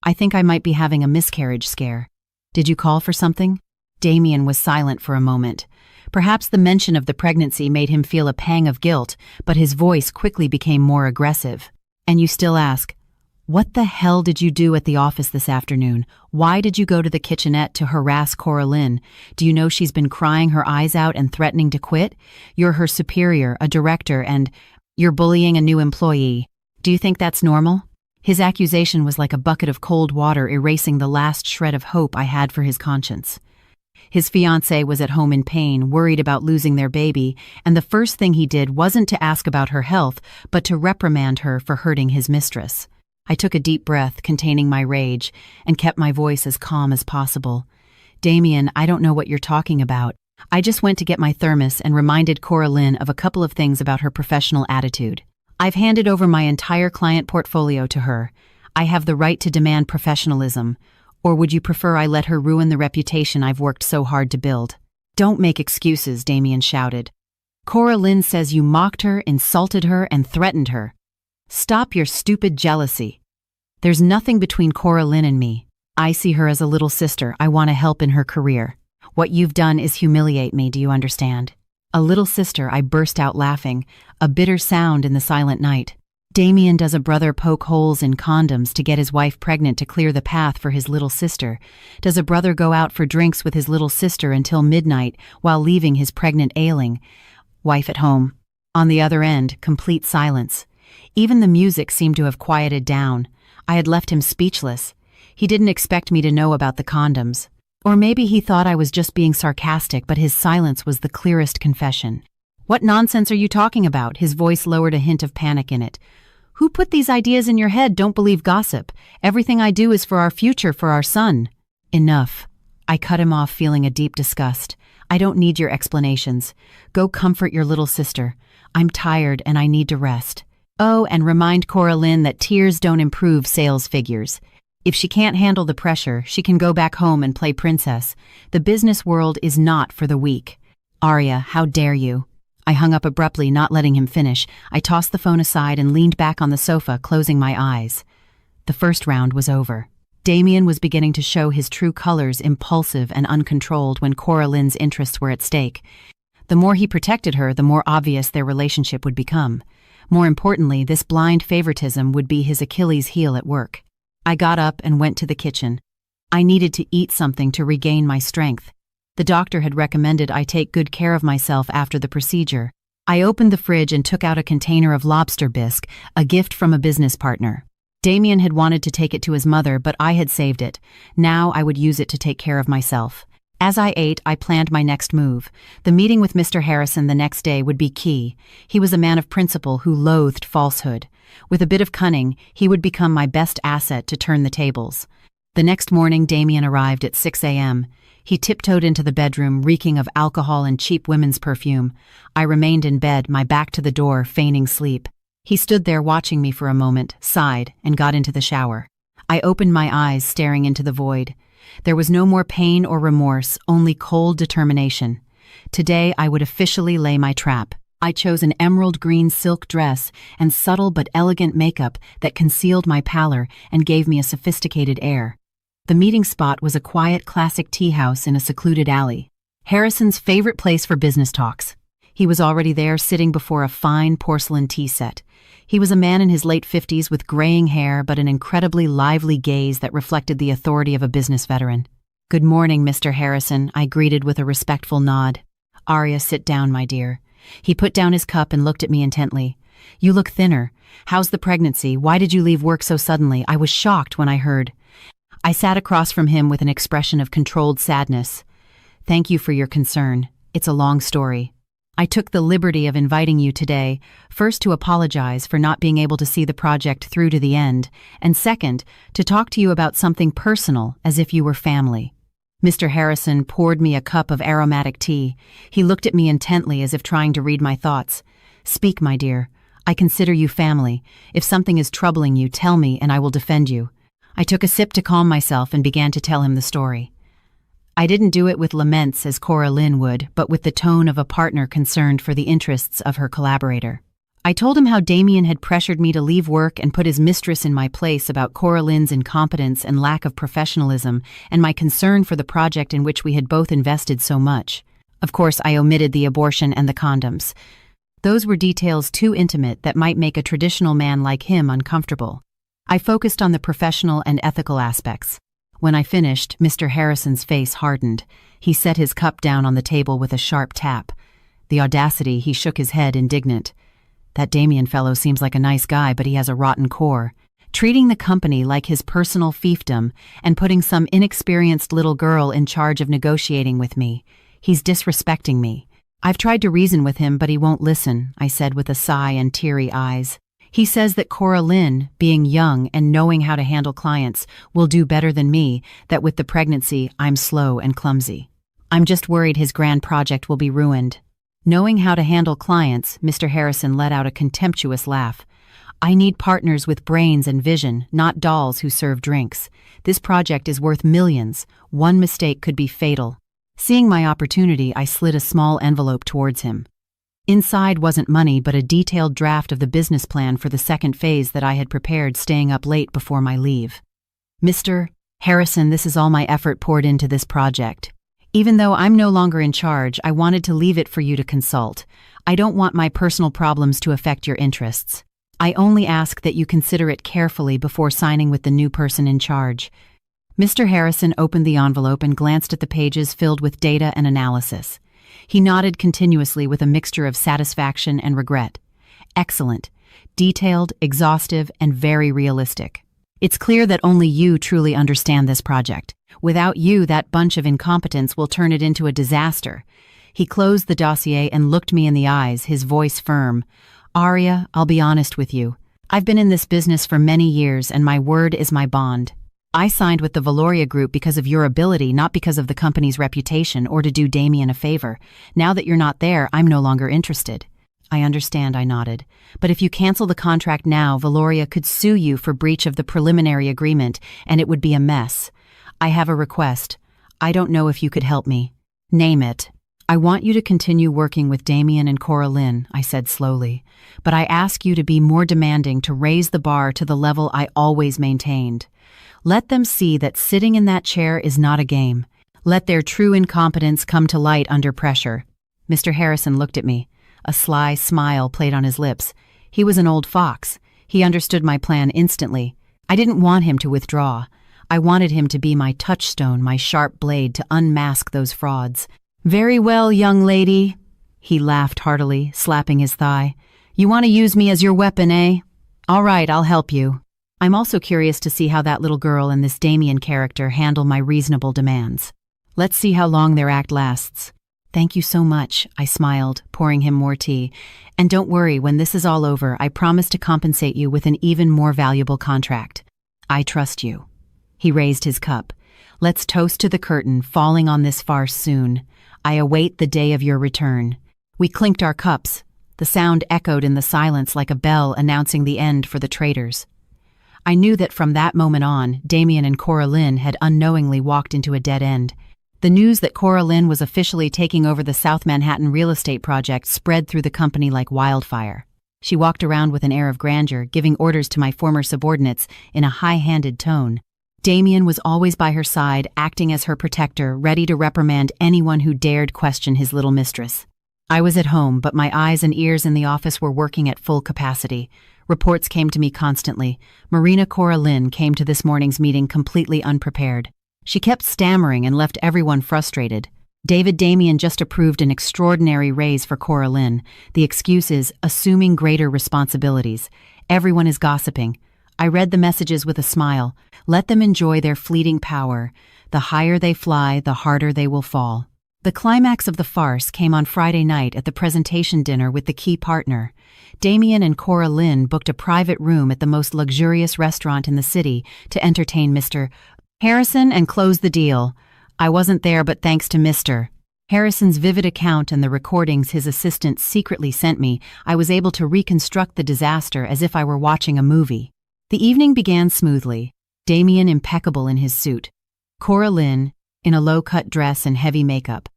I think I might be having a miscarriage scare. Did you call for something? Damien was silent for a moment. Perhaps the mention of the pregnancy made him feel a pang of guilt, but his voice quickly became more aggressive. And you still ask, what the hell did you do at the office this afternoon? Why did you go to the kitchenette to harass Cora Lynn? Do you know she's been crying her eyes out and threatening to quit? You're her superior, a director, and you're bullying a new employee. Do you think that's normal? His accusation was like a bucket of cold water erasing the last shred of hope I had for his conscience. His fiancée was at home in pain, worried about losing their baby, and the first thing he did wasn't to ask about her health, but to reprimand her for hurting his mistress. I took a deep breath, containing my rage, and kept my voice as calm as possible. Damien, I don't know what you're talking about. I just went to get my thermos and reminded Cora Lynn of a couple of things about her professional attitude. I've handed over my entire client portfolio to her. I have the right to demand professionalism. Or would you prefer I let her ruin the reputation I've worked so hard to build? Don't make excuses, Damien shouted. Cora Lynn says you mocked her, insulted her, and threatened her. Stop your stupid jealousy. There's nothing between Cora Lynn and me. I see her as a little sister. I want to help in her career. What you've done is humiliate me, do you understand? A little sister, I burst out laughing, a bitter sound in the silent night. Damien, does a brother poke holes in condoms to get his wife pregnant to clear the path for his little sister? Does a brother go out for drinks with his little sister until midnight while leaving his pregnant ailing wife at home? On the other end, complete silence. Even the music seemed to have quieted down. I had left him speechless. He didn't expect me to know about the condoms. Or maybe he thought I was just being sarcastic, but his silence was the clearest confession. "What nonsense are you talking about?" His voice lowered a hint of panic in it. "Who put these ideas in your head? Don't believe gossip. Everything I do is for our future, for our son." "Enough." I cut him off, feeling a deep disgust. "I don't need your explanations. Go comfort your little sister. I'm tired and I need to rest. Oh, and remind Coraline that tears don't improve sales figures. If she can't handle the pressure, she can go back home and play princess. The business world is not for the weak." "Arya, how dare you?" I hung up abruptly, not letting him finish. I tossed the phone aside and leaned back on the sofa, closing my eyes. The first round was over. Damien was beginning to show his true colors, impulsive and uncontrolled when Coraline's interests were at stake. The more he protected her, the more obvious their relationship would become. More importantly, this blind favoritism would be his Achilles heel at work. I got up and went to the kitchen. I needed to eat something to regain my strength. The doctor had recommended I take good care of myself after the procedure. I opened the fridge and took out a container of lobster bisque, a gift from a business partner. Damien had wanted to take it to his mother, but I had saved it. Now I would use it to take care of myself. As I ate, I planned my next move. The meeting with Mr. Harrison the next day would be key. He was a man of principle who loathed falsehood. With a bit of cunning, he would become my best asset to turn the tables. The next morning, Damien arrived at 6 a.m. He tiptoed into the bedroom, reeking of alcohol and cheap women's perfume. I remained in bed, my back to the door, feigning sleep. He stood there watching me for a moment, sighed, and got into the shower. I opened my eyes, staring into the void. There was no more pain or remorse, only cold determination. Today I would officially lay my trap. I chose an emerald green silk dress and subtle but elegant makeup that concealed my pallor and gave me a sophisticated air. The meeting spot was a quiet, classic tea house in a secluded alley. Harrison's favorite place for business talks. He was already there, sitting before a fine porcelain tea set. He was a man in his late 50s with graying hair but an incredibly lively gaze that reflected the authority of a business veteran. "Good morning, Mr. Harrison," I greeted with a respectful nod. "Arya, sit down, my dear." He put down his cup and looked at me intently. "You look thinner. How's the pregnancy? Why did you leave work so suddenly?" I was shocked when I heard. I sat across from him with an expression of controlled sadness. "Thank you for your concern. It's a long story. I took the liberty of inviting you today, first to apologize for not being able to see the project through to the end, and second, to talk to you about something personal, as if you were family." Mr. Harrison poured me a cup of aromatic tea. He looked at me intently as if trying to read my thoughts. "Speak, my dear. I consider you family. If something is troubling you, tell me and I will defend you." I took a sip to calm myself and began to tell him the story. I didn't do it with laments as Coraline would, but with the tone of a partner concerned for the interests of her collaborator. I told him how Damien had pressured me to leave work and put his mistress in my place, about Coraline's incompetence and lack of professionalism, and my concern for the project in which we had both invested so much. Of course, I omitted the abortion and the condoms. Those were details too intimate that might make a traditional man like him uncomfortable. I focused on the professional and ethical aspects. When I finished, Mr. Harrison's face hardened. He set his cup down on the table with a sharp tap. The audacity, he shook his head, indignant. "That Damien fellow seems like a nice guy, but he has a rotten core. Treating the company like his personal fiefdom and putting some inexperienced little girl in charge of negotiating with me. He's disrespecting me. I've tried to reason with him, but he won't listen," I said with a sigh and teary eyes. "He says that Coraline, being young and knowing how to handle clients, will do better than me, that with the pregnancy, I'm slow and clumsy. I'm just worried his grand project will be ruined." Knowing how to handle clients, Mr. Harrison let out a contemptuous laugh. "I need partners with brains and vision, not dolls who serve drinks. This project is worth millions. One mistake could be fatal." Seeing my opportunity, I slid a small envelope towards him. Inside wasn't money, but a detailed draft of the business plan for the second phase that I had prepared, staying up late before my leave. "Mr. Harrison, this is all my effort poured into this project. Even though I'm no longer in charge, I wanted to leave it for you to consult. I don't want my personal problems to affect your interests. I only ask that you consider it carefully before signing with the new person in charge." Mr. Harrison opened the envelope and glanced at the pages filled with data and analysis. He nodded continuously with a mixture of satisfaction and regret. "Excellent. detailed, exhaustive, and very realistic. It's clear that only you truly understand this project. Without you, that bunch of incompetence will turn it into a disaster. He closed the dossier and looked me in the eyes, his voice firm. Arya, I'll be honest with you. I've been in this business for many years, and my word is my bond. I signed with the Valoria Group because of your ability, not because of the company's reputation or to do Damien a favor. Now that you're not there, I'm no longer interested. I understand, I nodded. But if you cancel the contract now, Valoria could sue you for breach of the preliminary agreement, and it would be a mess. I have a request. I don't know if you could help me. Name it. I want you to continue working with Damien and Coraline, I said slowly. But I ask you to be more demanding, to raise the bar to the level I always maintained. Let them see that sitting in that chair is not a game. Let their true incompetence come to light under pressure. Mr. Harrison looked at me. A sly smile played on his lips. He was an old fox. He understood my plan instantly. I didn't want him to withdraw. I wanted him to be my touchstone, my sharp blade to unmask those frauds. Very well, young lady. He laughed heartily, slapping his thigh. You want to use me as your weapon, eh? All right, I'll help you. I'm also curious to see how that little girl and this Damien character handle my reasonable demands. Let's see how long their act lasts. Thank you so much, I smiled, pouring him more tea. And don't worry, when this is all over, I promise to compensate you with an even more valuable contract. I trust you. He raised his cup. Let's toast to the curtain falling on this farce soon. I await the day of your return. We clinked our cups. The sound echoed in the silence like a bell announcing the end for the traitors. I knew that from that moment on, Damien and Coraline had unknowingly walked into a dead end. The news that Coraline was officially taking over the South Manhattan real estate project spread through the company like wildfire. She walked around with an air of grandeur, giving orders to my former subordinates in a high-handed tone. Damien was always by her side, acting as her protector, ready to reprimand anyone who dared question his little mistress. I was at home, but my eyes and ears in the office were working at full capacity. Reports came to me constantly. Marina Coraline came to this morning's meeting completely unprepared. She kept stammering and left everyone frustrated. David Damien just approved an extraordinary raise for Coraline. The excuse is assuming greater responsibilities. Everyone is gossiping. I read the messages with a smile. Let them enjoy their fleeting power. The higher they fly, the harder they will fall. The climax of the farce came on Friday night at the presentation dinner with the key partner. Damien and Coraline booked a private room at the most luxurious restaurant in the city to entertain Mr. Harrison and close the deal. I wasn't there, but thanks to Mr. Harrison's vivid account and the recordings his assistant secretly sent me, I was able to reconstruct the disaster as if I were watching a movie. The evening began smoothly. Damien impeccable in his suit. Coraline in a low-cut dress and heavy makeup.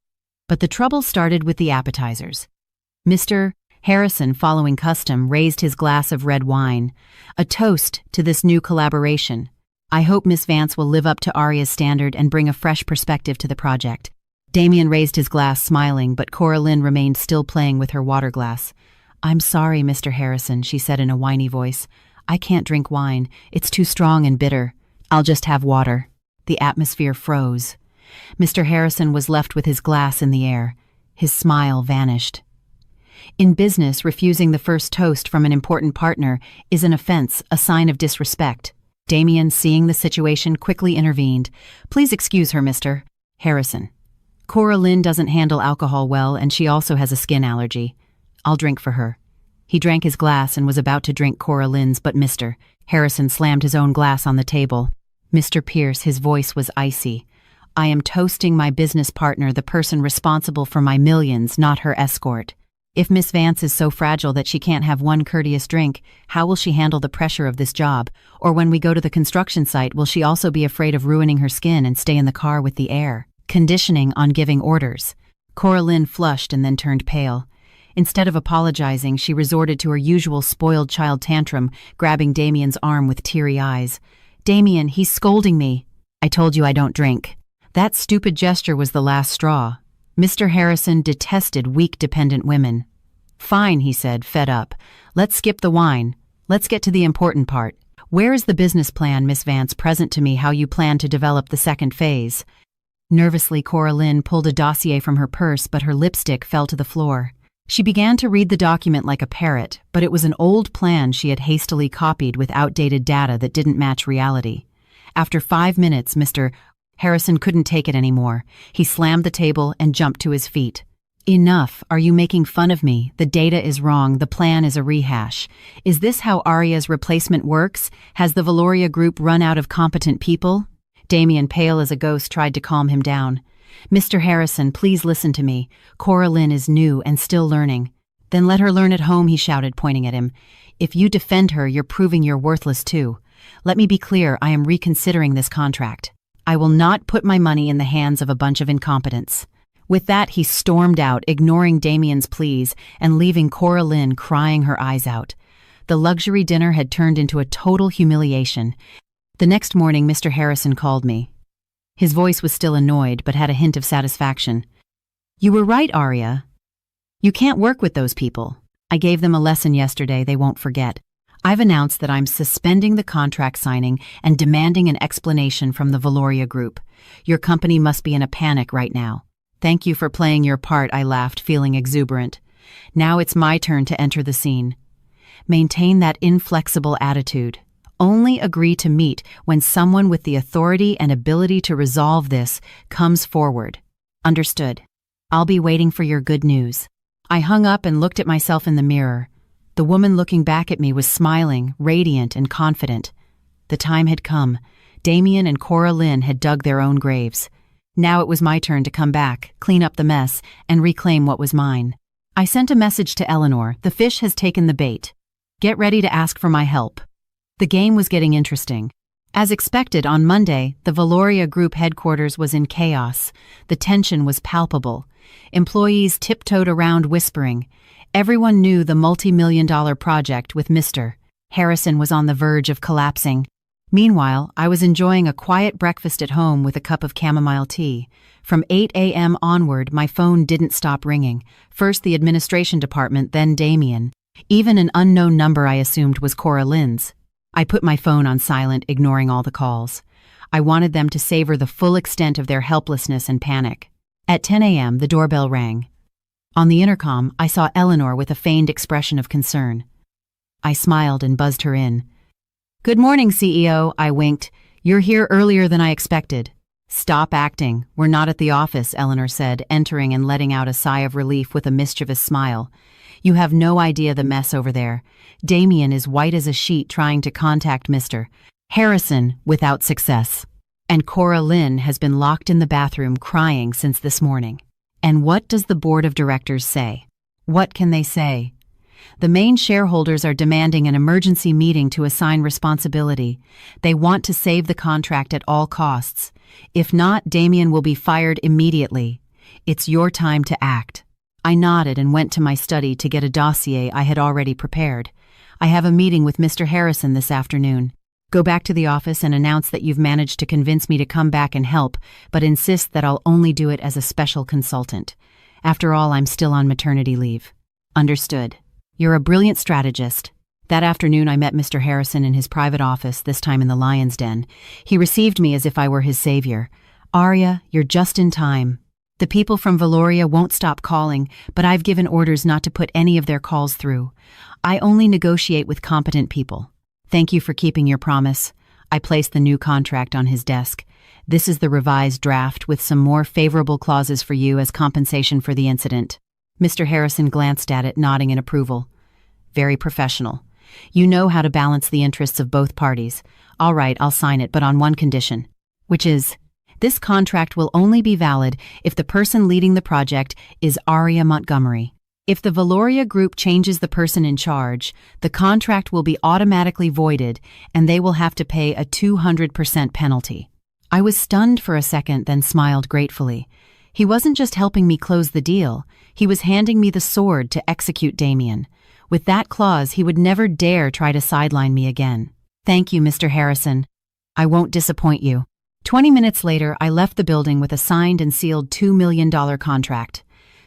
But the trouble started with the appetizers. Mr. Harrison, following custom, raised his glass of red wine. A toast to this new collaboration. I hope Miss Vance will live up to Arya's standard and bring a fresh perspective to the project. Damien raised his glass, smiling, but Coraline remained still playing with her water glass. I'm sorry, Mr. Harrison, she said in a whiny voice. I can't drink wine. It's too strong and bitter. I'll just have water. The atmosphere froze. Mr. Harrison was left with his glass in the air. His smile vanished. In business, refusing the first toast from an important partner is an offense, a sign of disrespect. Damien, seeing the situation, quickly intervened. Please excuse her, Mr. Harrison. Coraline doesn't handle alcohol well, and she also has a skin allergy. I'll drink for her. He drank his glass and was about to drink Coraline's, but Mr. Harrison slammed his own glass on the table. Mr. Pierce, his voice was icy. I am toasting my business partner, the person responsible for my millions, not her escort. If Miss Vance is so fragile that she can't have one courteous drink, how will she handle the pressure of this job? Or when we go to the construction site, will she also be afraid of ruining her skin and stay in the car with the air conditioning on giving orders? Coraline flushed and then turned pale. Instead of apologizing, she resorted to her usual spoiled child tantrum, grabbing Damien's arm with teary eyes. Damien, he's scolding me. I told you I don't drink. That stupid gesture was the last straw. Mr. Harrison detested weak, dependent women. Fine, he said, fed up. Let's skip the wine. Let's get to the important part. Where is the business plan, Miss Vance? Present to me how you plan to develop the second phase. Nervously, Coraline pulled a dossier from her purse, but her lipstick fell to the floor. She began to read the document like a parrot, but it was an old plan she had hastily copied with outdated data that didn't match reality. After 5 minutes, Mr. Harrison couldn't take it anymore. He slammed the table and jumped to his feet. Enough, are you making fun of me? The data is wrong, the plan is a rehash. Is this how Arya's replacement works? Has the Valoria Group run out of competent people? Damien, pale as a ghost, tried to calm him down. Mr. Harrison, please listen to me. Cora Lynn is new and still learning. Then let her learn at home, he shouted, pointing at him. If you defend her, you're proving you're worthless too. Let me be clear, I am reconsidering this contract. I will not put my money in the hands of a bunch of incompetents. With that, he stormed out, ignoring Damien's pleas and leaving Cora Lynn crying her eyes out. The luxury dinner had turned into a total humiliation. The next morning, Mr. Harrison called me. His voice was still annoyed, but had a hint of satisfaction. You were right, Arya. You can't work with those people. I gave them a lesson yesterday they won't forget. I've announced that I'm suspending the contract signing and demanding an explanation from the Valoria Group. Your company must be in a panic right now. Thank you for playing your part, I laughed, feeling exuberant. Now it's my turn to enter the scene. Maintain that inflexible attitude. Only agree to meet when someone with the authority and ability to resolve this comes forward. Understood. I'll be waiting for your good news. I hung up and looked at myself in the mirror. The woman looking back at me was smiling, radiant, and confident. The time had come. Damien and Cora Lynn had dug their own graves. Now it was my turn to come back, clean up the mess, and reclaim what was mine. I sent a message to Eleanor. The fish has taken the bait. Get ready to ask for my help. The game was getting interesting. As expected, on Monday, the Valoria Group headquarters was in chaos. The tension was palpable. Employees tiptoed around whispering. Everyone knew the multi-million-dollar project with Mr. Harrison was on the verge of collapsing. Meanwhile, I was enjoying a quiet breakfast at home with a cup of chamomile tea. From 8 a.m. onward, my phone didn't stop ringing. First the administration department, then Damien. Even an unknown number I assumed was Cora Lynn's. I put my phone on silent, ignoring all the calls. I wanted them to savor the full extent of their helplessness and panic. At 10 a.m., the doorbell rang. On the intercom, I saw Eleanor with a feigned expression of concern. I smiled and buzzed her in. Good morning, CEO, I winked. You're here earlier than I expected. Stop acting. We're not at the office, Eleanor said, entering and letting out a sigh of relief with a mischievous smile. You have no idea the mess over there. Damien is white as a sheet trying to contact Mr. Harrison without success. And Cora Lynn has been locked in the bathroom crying since this morning. And what does the board of directors say? What can they say? The main shareholders are demanding an emergency meeting to assign responsibility. They want to save the contract at all costs. If not, Damien will be fired immediately. It's your time to act. I nodded and went to my study to get a dossier I had already prepared. I have a meeting with Mr. Harrison this afternoon. Go back to the office and announce that you've managed to convince me to come back and help, but insist that I'll only do it as a special consultant. After all, I'm still on maternity leave. Understood. You're a brilliant strategist. That afternoon, I met Mr. Harrison in his private office, this time in the lion's den. He received me as if I were his savior. Arya, you're just in time. The people from Valoria won't stop calling, but I've given orders not to put any of their calls through. I only negotiate with competent people. Thank you for keeping your promise. I placed the new contract on his desk. This is the revised draft with some more favorable clauses for you as compensation for the incident. Mr. Harrison glanced at it, nodding in approval. Very professional. You know how to balance the interests of both parties. All right, I'll sign it, but on one condition. Which is, this contract will only be valid if the person leading the project is Arya Montgomery. If the Valoria Group changes the person in charge, the contract will be automatically voided and they will have to pay a 200% penalty. I was stunned for a second, then smiled gratefully. He wasn't just helping me close the deal, he was handing me the sword to execute Damien. With that clause, he would never dare try to sideline me again. Thank you, Mr. Harrison. I won't disappoint you. 20 minutes later, I left the building with a signed and sealed $2 million contract.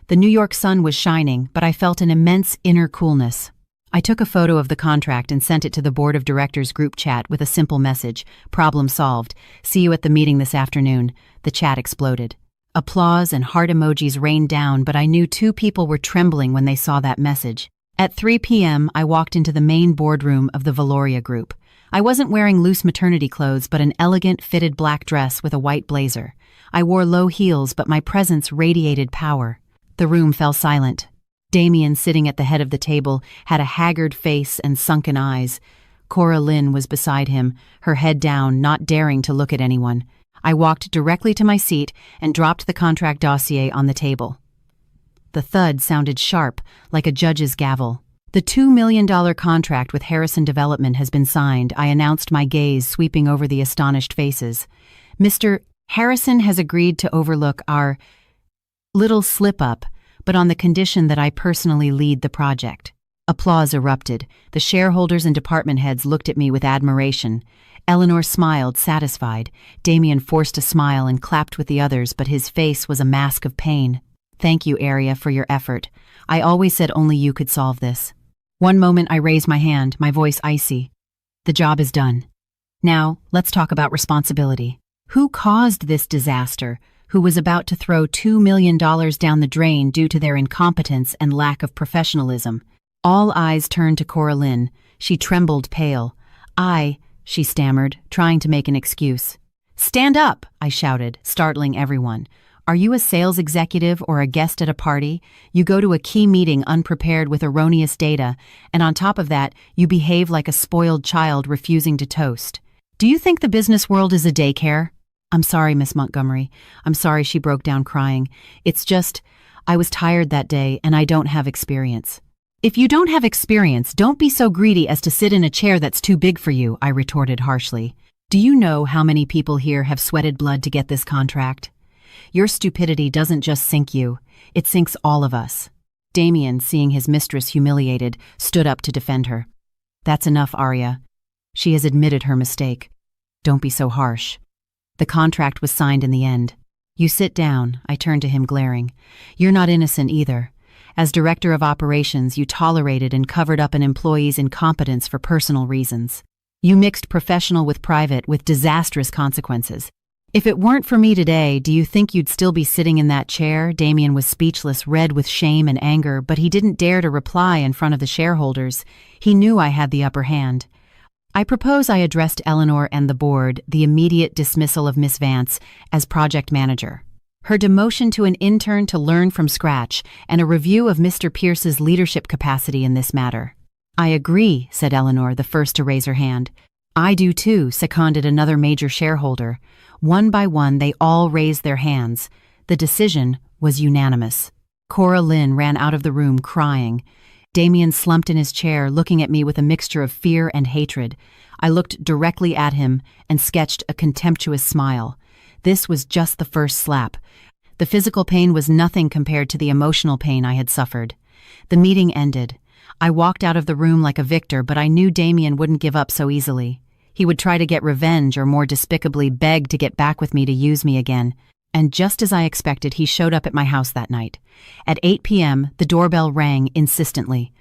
The New York sun was shining, but I felt an immense inner coolness. I took a photo of the contract and sent it to the board of directors group chat with a simple message, problem solved. See you at the meeting this afternoon. The chat exploded. Applause and heart emojis rained down, but I knew two people were trembling when they saw that message. At 3 p.m., I walked into the main boardroom of the Valoria Group. I wasn't wearing loose maternity clothes, but an elegant, fitted black dress with a white blazer. I wore low heels, but my presence radiated power. The room fell silent. Damien, sitting at the head of the table, had a haggard face and sunken eyes. Cora Lynn was beside him, her head down, not daring to look at anyone. I walked directly to my seat and dropped the contract dossier on the table. The thud sounded sharp, like a judge's gavel. The $2 million contract with Harrison Development has been signed, I announced, my gaze sweeping over the astonished faces. Mr. Harrison has agreed to overlook our little slip-up, but on the condition that I personally lead the project. Applause erupted. The shareholders and department heads looked at me with admiration. Eleanor smiled, satisfied. Damien forced a smile and clapped with the others, but his face was a mask of pain. Thank you, Aria, for your effort. I always said only you could solve this. One moment I raised my hand, my voice icy. The job is done. Now, let's talk about responsibility. Who caused this disaster? Who was about to throw $2 million down the drain due to their incompetence and lack of professionalism? All eyes turned to Cora Lynn. She trembled pale. She stammered, trying to make an excuse. Stand up, I shouted, startling everyone. Are you a sales executive or a guest at a party? You go to a key meeting unprepared with erroneous data, and on top of that, you behave like a spoiled child refusing to toast. Do you think the business world is a daycare? I'm sorry, Miss Montgomery. I'm sorry, she broke down crying. It's just, I was tired that day and I don't have experience. If you don't have experience, don't be so greedy as to sit in a chair that's too big for you, I retorted harshly. Do you know how many people here have sweated blood to get this contract? Your stupidity doesn't just sink you, it sinks all of us. Damien, seeing his mistress humiliated, stood up to defend her. That's enough, Aria. She has admitted her mistake. Don't be so harsh. The contract was signed in the end. You sit down, I turned to him, glaring. You're not innocent either. As director of operations, you tolerated and covered up an employee's incompetence for personal reasons. You mixed professional with private with disastrous consequences. If it weren't for me today, do you think you'd still be sitting in that chair? Damien was speechless, red with shame and anger, but he didn't dare to reply in front of the shareholders. He knew I had the upper hand. I propose I addressed Eleanor and the board the immediate dismissal of Miss Vance as project manager, her demotion to an intern to learn from scratch, and a review of Mr. Pierce's leadership capacity in this matter. I agree, said Eleanor, the first to raise her hand. I do too, seconded another major shareholder. One by one, they all raised their hands. The decision was unanimous. Cora Lynn ran out of the room crying. Damien slumped in his chair, looking at me with a mixture of fear and hatred. I looked directly at him and sketched a contemptuous smile. This was just the first slap. The physical pain was nothing compared to the emotional pain I had suffered. The meeting ended. I walked out of the room like a victor, but I knew Damien wouldn't give up so easily. He would try to get revenge, or more despicably beg to get back with me to use me again. And just as I expected, he showed up at my house that night. At 8 p.m., the doorbell rang insistently.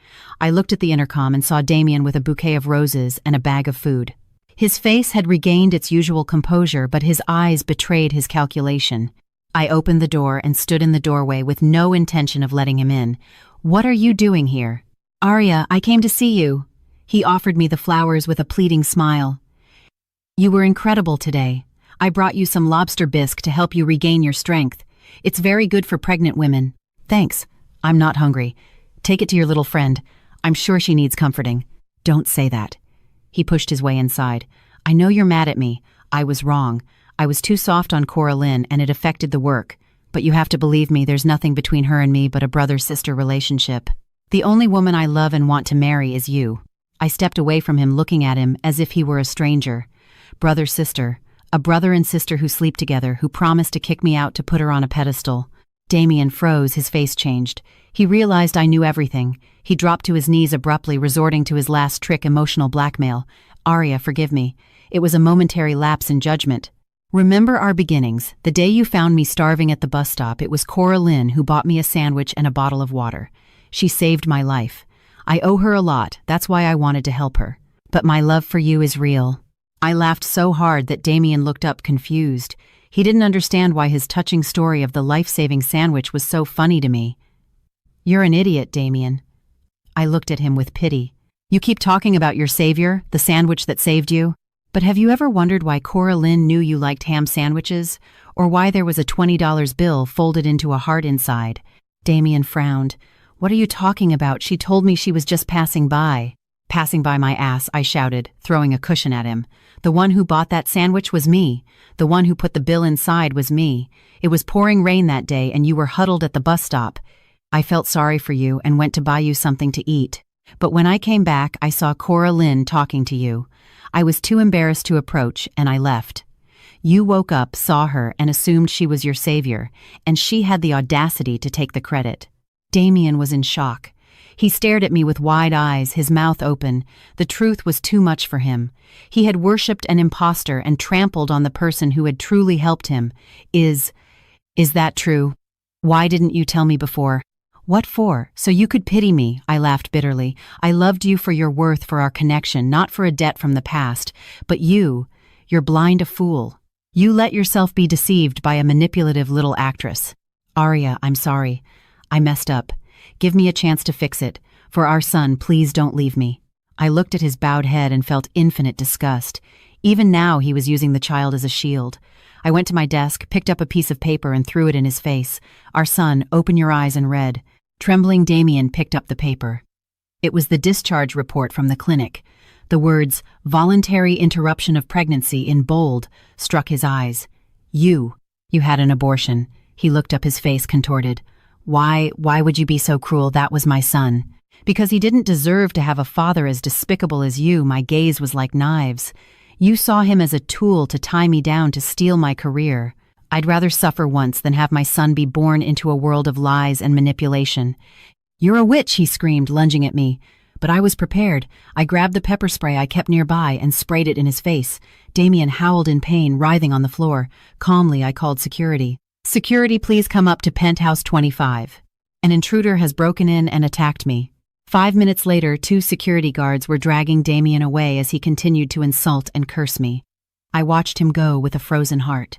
I looked at the intercom and saw Damien with a bouquet of roses and a bag of food. His face had regained its usual composure, but his eyes betrayed his calculation. I opened the door and stood in the doorway with no intention of letting him in. What are you doing here? Aria, I came to see you. He offered me the flowers with a pleading smile. You were incredible today. I brought you some lobster bisque to help you regain your strength. It's very good for pregnant women. Thanks. I'm not hungry. Take it to your little friend. I'm sure she needs comforting. Don't say that. He pushed his way inside. I know you're mad at me. I was wrong. I was too soft on Cora Lynn and it affected the work. But you have to believe me, there's nothing between her and me but a brother-sister relationship. The only woman I love and want to marry is you. I stepped away from him, looking at him as if he were a stranger. Brother-sister. A brother and sister who sleep together, who promised to kick me out to put her on a pedestal. Damien froze, his face changed. He realized I knew everything. He dropped to his knees abruptly, resorting to his last trick, emotional blackmail. Aria, forgive me. It was a momentary lapse in judgment. Remember our beginnings. The day you found me starving at the bus stop, it was Cora Lynn who bought me a sandwich and a bottle of water. She saved my life. I owe her a lot, that's why I wanted to help her. But my love for you is real. I laughed so hard that Damien looked up confused. He didn't understand why his touching story of the life-saving sandwich was so funny to me. "You're an idiot, Damien." I looked at him with pity. "You keep talking about your savior, the sandwich that saved you. But have you ever wondered why Cora Lynn knew you liked ham sandwiches? Or why there was a $20 bill folded into a heart inside?" Damien frowned. "What are you talking about? She told me she was just passing by." "Passing by my ass," I shouted, throwing a cushion at him. "The one who bought that sandwich was me. The one who put the bill inside was me. It was pouring rain that day and you were huddled at the bus stop. I felt sorry for you and went to buy you something to eat. But when I came back, I saw Cora Lynn talking to you. I was too embarrassed to approach, and I left. You woke up, saw her, and assumed she was your savior, and she had the audacity to take the credit." Damien was in shock. He stared at me with wide eyes, his mouth open. The truth was too much for him. He had worshipped an imposter and trampled on the person who had truly helped him. Is that true? Why didn't you tell me before?" "What for? So you could pity me," I laughed bitterly. "I loved you for your worth, for our connection, not for a debt from the past. But you're blind, a fool. You let yourself be deceived by a manipulative little actress." "Arya, I'm sorry. I messed up. Give me a chance to fix it. For our son, please don't leave me." I looked at his bowed head and felt infinite disgust. Even now he was using the child as a shield. I went to my desk, picked up a piece of paper and threw it in his face. "Our son, open your eyes," and read. Trembling Damien picked up the paper. It was the discharge report from the clinic. The words, "voluntary interruption of pregnancy" in bold, struck his eyes. You had an abortion." He looked up, his face contorted. Why would you be so cruel? That was my son. Because he didn't deserve to have a father as despicable as you." My gaze was like knives. "You saw him as a tool to tie me down, to steal my career. I'd rather suffer once than have my son be born into a world of lies and manipulation." "You're a witch," he screamed, lunging at me. But I was prepared. I grabbed the pepper spray I kept nearby and sprayed it in his face. Damien howled in pain, writhing on the floor. Calmly, I called security. "Security, please come up to penthouse 25. An intruder has broken in and attacked me." 5 minutes later, 2 security guards were dragging Damien away as he continued to insult and curse me. I watched him go with a frozen heart.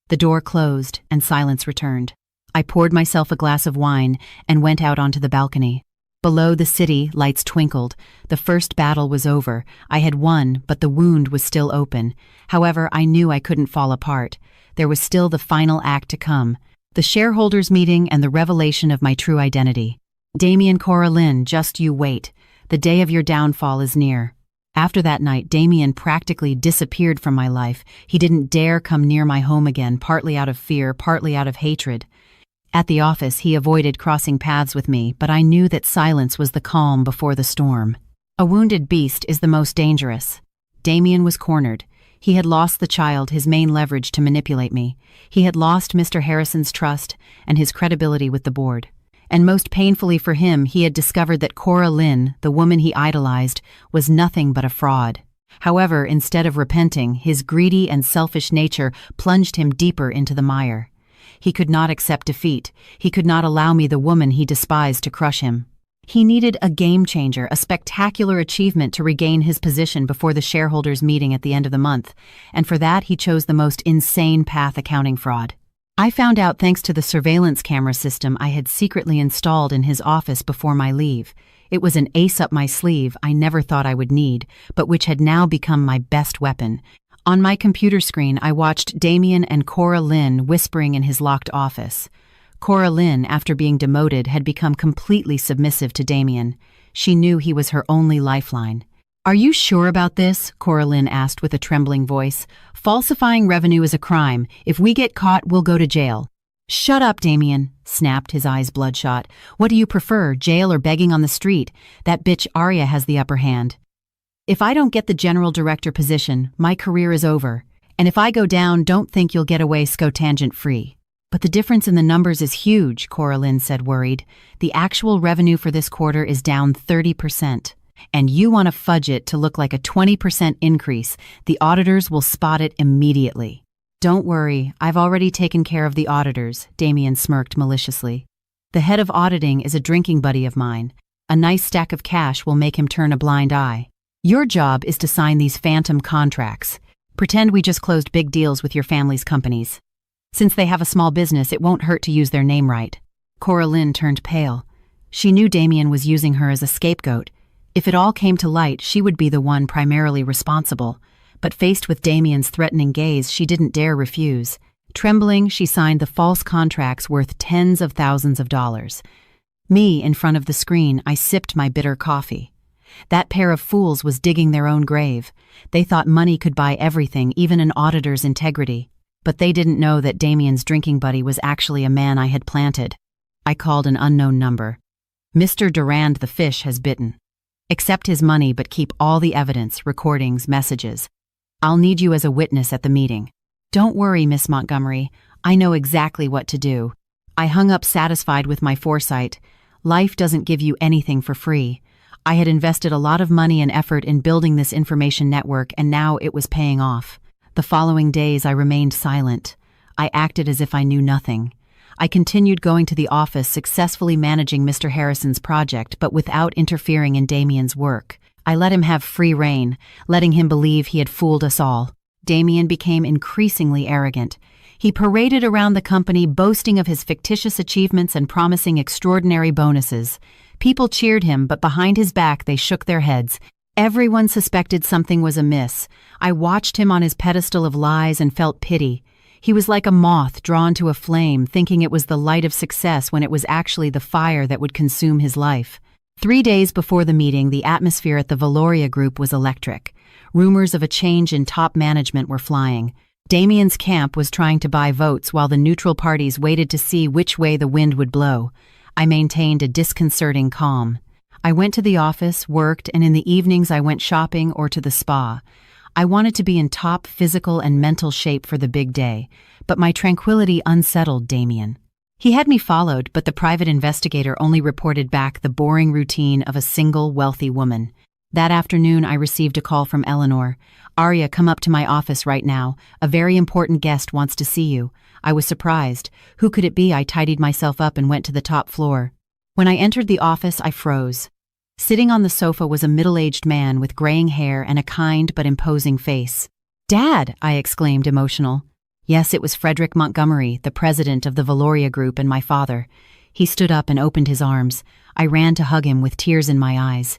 The door closed and silence returned. I poured myself a glass of wine and went out onto the balcony. Below the city, lights twinkled. The first battle was over. I had won, but the wound was still open. However, I knew I couldn't fall apart. There was still the final act to come. The shareholders' meeting and the revelation of my true identity. "Damien Cora Lynn, just you wait. The day of your downfall is near." After that night, Damien practically disappeared from my life. He didn't dare come near my home again, partly out of fear, partly out of hatred. At the office, he avoided crossing paths with me, but I knew that silence was the calm before the storm. A wounded beast is the most dangerous. Damien was cornered. He had lost the child, his main leverage to manipulate me. He had lost Mr. Harrison's trust and his credibility with the board. And most painfully for him, he had discovered that Cora Lynn, the woman he idolized, was nothing but a fraud. However, instead of repenting, his greedy and selfish nature plunged him deeper into the mire. He could not accept defeat. He could not allow me, the woman he despised, to crush him. He needed a game changer, a spectacular achievement to regain his position before the shareholders' meeting at the end of the month, and for that he chose the most insane path: accounting fraud. I found out thanks to the surveillance camera system I had secretly installed in his office before my leave. It was an ace up my sleeve I never thought I would need, but which had now become my best weapon. On my computer screen, I watched Damien and Cora Lynn whispering in his locked office. Cora Lynn, after being demoted, had become completely submissive to Damien. She knew he was her only lifeline. "Are you sure about this?" Cora Lynn asked with a trembling voice. "Falsifying revenue is a crime. If we get caught, we'll go to jail." "Shut up, Damien," snapped, his eyes bloodshot. "What do you prefer, jail or begging on the street? That bitch Arya has the upper hand. If I don't get the general director position, my career is over. And if I go down, don't think you'll get away scotangent-free." "But the difference in the numbers is huge," Cora Lynn said, worried. "The actual revenue for this quarter is down 30%. And you want to fudge it to look like a 20% increase. The auditors will spot it immediately." "Don't worry, I've already taken care of the auditors," Damien smirked maliciously. "The head of auditing is a drinking buddy of mine. A nice stack of cash will make him turn a blind eye. Your job is to sign these phantom contracts. Pretend we just closed big deals with your family's companies. Since they have a small business, it won't hurt to use their name right. Cora Lynn turned pale. She knew Damien was using her as a scapegoat. If it all came to light, she would be the one primarily responsible. But faced with Damien's threatening gaze, she didn't dare refuse. Trembling, she signed the false contracts worth tens of thousands of dollars. Me, in front of the screen, I sipped my bitter coffee. That pair of fools was digging their own grave. They thought money could buy everything, even an auditor's integrity. But they didn't know that Damien's drinking buddy was actually a man I had planted. I called an unknown number. Mr. Durand the fish has bitten. Accept his money, but keep all the evidence, recordings, messages. I'll need you as a witness at the meeting. Don't worry, Miss Montgomery. I know exactly what to do. I hung up satisfied with my foresight. Life doesn't give you anything for free. I had invested a lot of money and effort in building this information network, and now it was paying off. The following days, I remained silent. I acted as if I knew nothing. I continued going to the office, successfully managing Mr. Harrison's project, but without interfering in Damien's work. I let him have free rein, letting him believe he had fooled us all. Damien became increasingly arrogant. He paraded around the company, boasting of his fictitious achievements and promising extraordinary bonuses. People cheered him, but behind his back they shook their heads. Everyone suspected something was amiss. I watched him on his pedestal of lies and felt pity. He was like a moth drawn to a flame, thinking it was the light of success when it was actually the fire that would consume his life. 3 days before the meeting, the atmosphere at the Valoria Group was electric. Rumors of a change in top management were flying. Damien's camp was trying to buy votes while the neutral parties waited to see which way the wind would blow. I maintained a disconcerting calm. I went to the office, worked, and in the evenings I went shopping or to the spa. I wanted to be in top physical and mental shape for the big day, but my tranquility unsettled Damien. He had me followed, but the private investigator only reported back the boring routine of a single wealthy woman. That afternoon, I received a call from Eleanor. "Arya, come up to my office right now. A very important guest wants to see you." I was surprised. Who could it be? I tidied myself up and went to the top floor. When I entered the office, I froze. Sitting on the sofa was a middle-aged man with graying hair and a kind but imposing face. "Dad!" I exclaimed, emotional. Yes, it was Frederick Montgomery, the president of the Valoria Group, and my father. He stood up and opened his arms. I ran to hug him with tears in my eyes.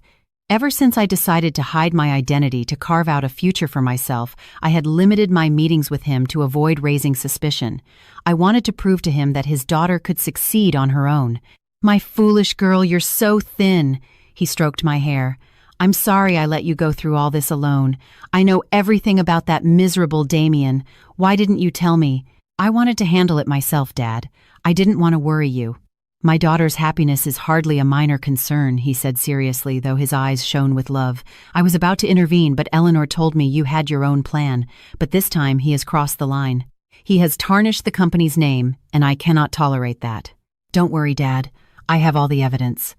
Ever since I decided to hide my identity to carve out a future for myself, I had limited my meetings with him to avoid raising suspicion. I wanted to prove to him that his daughter could succeed on her own. "My foolish girl, you're so thin." He stroked my hair. "I'm sorry I let you go through all this alone. I know everything about that miserable Damien. Why didn't you tell me?" "I wanted to handle it myself, Dad. I didn't want to worry you." "My daughter's happiness is hardly a minor concern," he said seriously, though his eyes shone with love. "I was about to intervene, but Eleanor told me you had your own plan. But this time he has crossed the line. He has tarnished the company's name, and I cannot tolerate that." "Don't worry, Dad. I have all the evidence.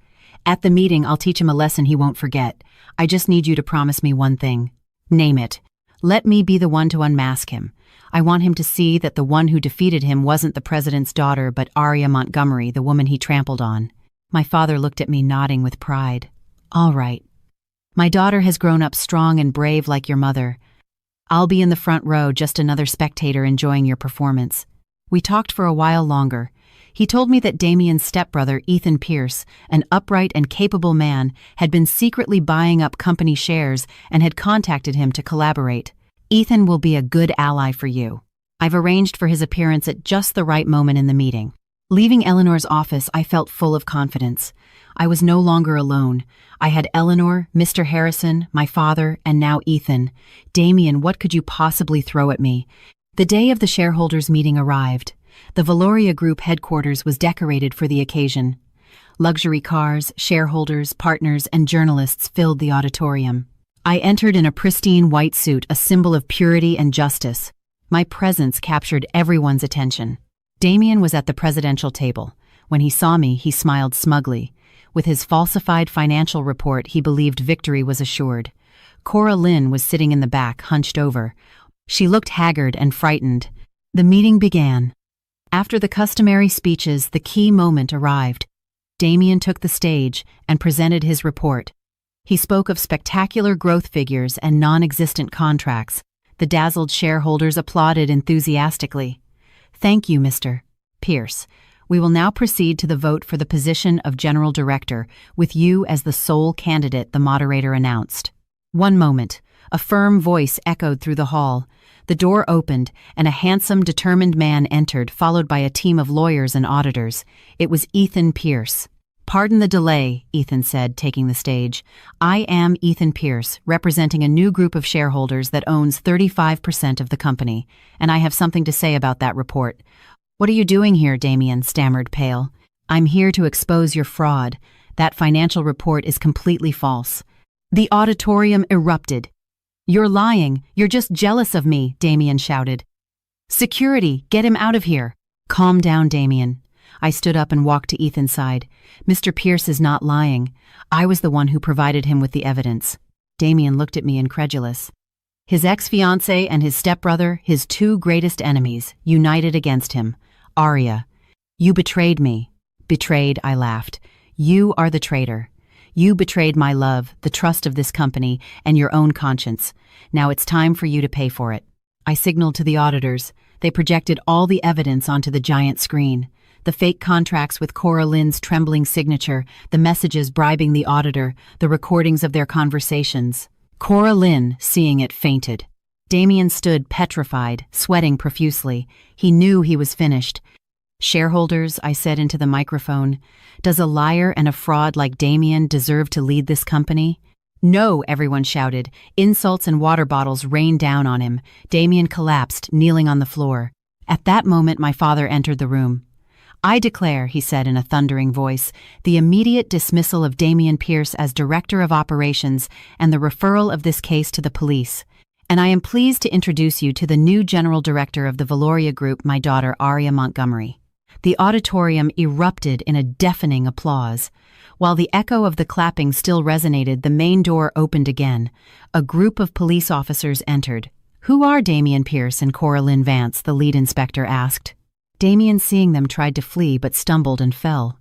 At the meeting, I'll teach him a lesson he won't forget. I just need you to promise me one thing." "Name it. Let me be the one to unmask him. I want him to see that the one who defeated him wasn't the president's daughter, but Arya Montgomery, the woman he trampled on." My father looked at me, nodding with pride. "All right. My daughter has grown up strong and brave like your mother. I'll be in the front row, just another spectator enjoying your performance." We talked for a while longer. He told me that Damien's stepbrother, Ethan Pierce, an upright and capable man, had been secretly buying up company shares and had contacted him to collaborate. "Ethan will be a good ally for you. I've arranged for his appearance at just the right moment in the meeting." Leaving Eleanor's office, I felt full of confidence. I was no longer alone. I had Eleanor, Mr. Harrison, my father, and now Ethan. "Damien, what could you possibly throw at me?" The day of the shareholders' meeting arrived. The Valoria Group headquarters was decorated for the occasion. Luxury cars, shareholders, partners, and journalists filled the auditorium. I entered in a pristine white suit, a symbol of purity and justice. My presence captured everyone's attention. Damien was at the presidential table. When he saw me, he smiled smugly. With his falsified financial report, he believed victory was assured. Cora Lynn was sitting in the back, hunched over. She looked haggard and frightened. The meeting began. After the customary speeches, the key moment arrived. Damien took the stage and presented his report. He spoke of spectacular growth figures and non-existent contracts. The dazzled shareholders applauded enthusiastically. Thank you, Mr. Pierce. We will now proceed to the vote for the position of General Director, with you as the sole candidate, the moderator announced. One moment. A firm voice echoed through the hall. The door opened, and a handsome, determined man entered, followed by a team of lawyers and auditors. It was Ethan Pierce. Pardon the delay, Ethan said, taking the stage. I am Ethan Pierce, representing a new group of shareholders that owns 35% of the company, and I have something to say about that report. What are you doing here, Damien? Stammered Pale. I'm here to expose your fraud. That financial report is completely false. The auditorium erupted. You're lying. You're just jealous of me, Damien shouted. Security, get him out of here. Calm down, Damien. I stood up and walked to Ethan's side. Mr. Pierce is not lying. I was the one who provided him with the evidence. Damien looked at me incredulous. His ex-fiancée and his stepbrother, his two greatest enemies, united against him. Arya, you betrayed me. Betrayed, I laughed. You are the traitor. You betrayed my love, the trust of this company, and your own conscience. Now it's time for you to pay for it. I signaled to the auditors. They projected all the evidence onto the giant screen. The fake contracts with Cora Lynn's trembling signature, the messages bribing the auditor, the recordings of their conversations. Cora Lynn, seeing it, fainted. Damien stood petrified, sweating profusely. He knew he was finished. Shareholders, I said into the microphone, does a liar and a fraud like Damien deserve to lead this company? No, everyone shouted. Insults and water bottles rained down on him. Damien collapsed, kneeling on the floor. At that moment, my father entered the room. I declare, he said in a thundering voice, the immediate dismissal of Damien Pierce as Director of Operations and the referral of this case to the police. And I am pleased to introduce you to the new General Director of the Valoria Group, my daughter Arya Montgomery. The auditorium erupted in a deafening applause. While the echo of the clapping still resonated, the main door opened again. A group of police officers entered. Who are Damien Pierce and Cora Lynn Vance? The lead inspector asked. Damien, seeing them, tried to flee but stumbled and fell.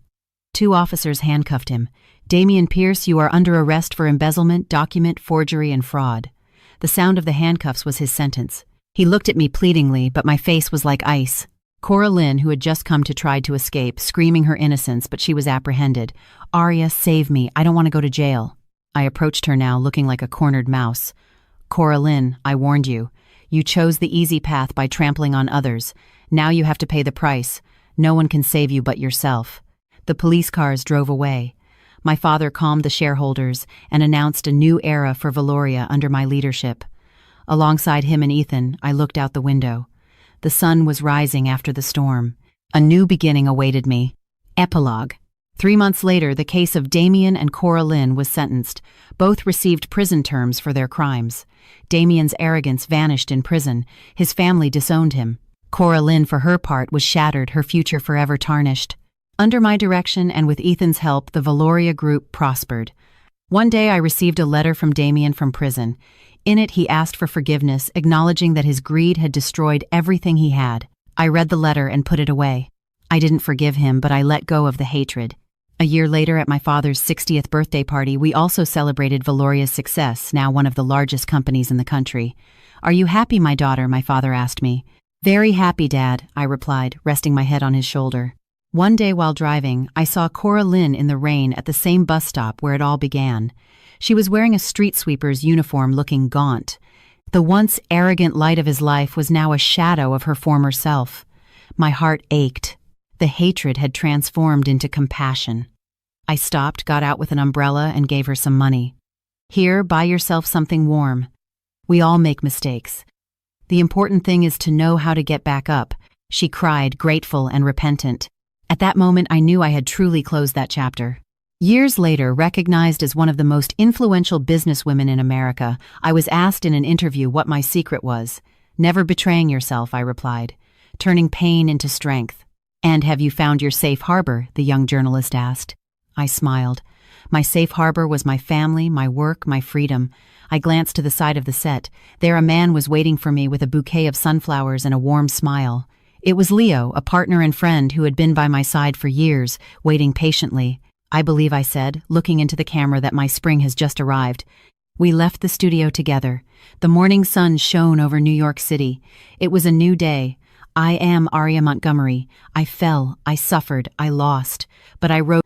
Two officers handcuffed him. Damien Pierce, you are under arrest for embezzlement, document forgery, and fraud. The sound of the handcuffs was his sentence. He looked at me pleadingly, but my face was like ice. Cora Lynn, who had just come to try to escape, screaming her innocence, but she was apprehended. Arya, save me. I don't want to go to jail. I approached her now, looking like a cornered mouse. Cora Lynn, I warned you. You chose the easy path by trampling on others. Now you have to pay the price. No one can save you but yourself. The police cars drove away. My father calmed the shareholders and announced a new era for Valoria under my leadership. Alongside him and Ethan, I looked out the window. The sun was rising after the storm. A new beginning awaited me. Epilogue. 3 months later, the case of Damien and Cora Lynn was sentenced. Both received prison terms for their crimes. Damien's arrogance vanished in prison. His family disowned him. Cora Lynn, for her part, was shattered, her future forever tarnished. Under my direction and with Ethan's help, the Valoria Group prospered. One day I received a letter from Damien from prison. In it, he asked for forgiveness, acknowledging that his greed had destroyed everything he had. I read the letter and put it away. I didn't forgive him, but I let go of the hatred. A year later, at my father's 60th birthday party, we also celebrated Valoria's success, now one of the largest companies in the country. Are you happy, my daughter? My father asked me. Very happy, Dad, I replied, resting my head on his shoulder. One day while driving, I saw Cora Lynn in the rain at the same bus stop where it all began. She was wearing a street sweeper's uniform, looking gaunt. The once arrogant light of his life was now a shadow of her former self. My heart ached. The hatred had transformed into compassion. I stopped, got out with an umbrella, and gave her some money. Here, buy yourself something warm. We all make mistakes. The important thing is to know how to get back up, she cried, grateful and repentant. At that moment, I knew I had truly closed that chapter. Years later, recognized as one of the most influential businesswomen in America, I was asked in an interview what my secret was. Never betraying yourself, I replied, turning pain into strength. And have you found your safe harbor? The young journalist asked. I smiled. My safe harbor was my family, my work, my freedom. I glanced to the side of the set. There a man was waiting for me with a bouquet of sunflowers and a warm smile. It was Leo, a partner and friend who had been by my side for years, waiting patiently. I believe I said, looking into the camera, that my spring has just arrived. We left the studio together. The morning sun shone over New York City. It was a new day. I am Aria Montgomery. I fell, I suffered, I lost, but I rose.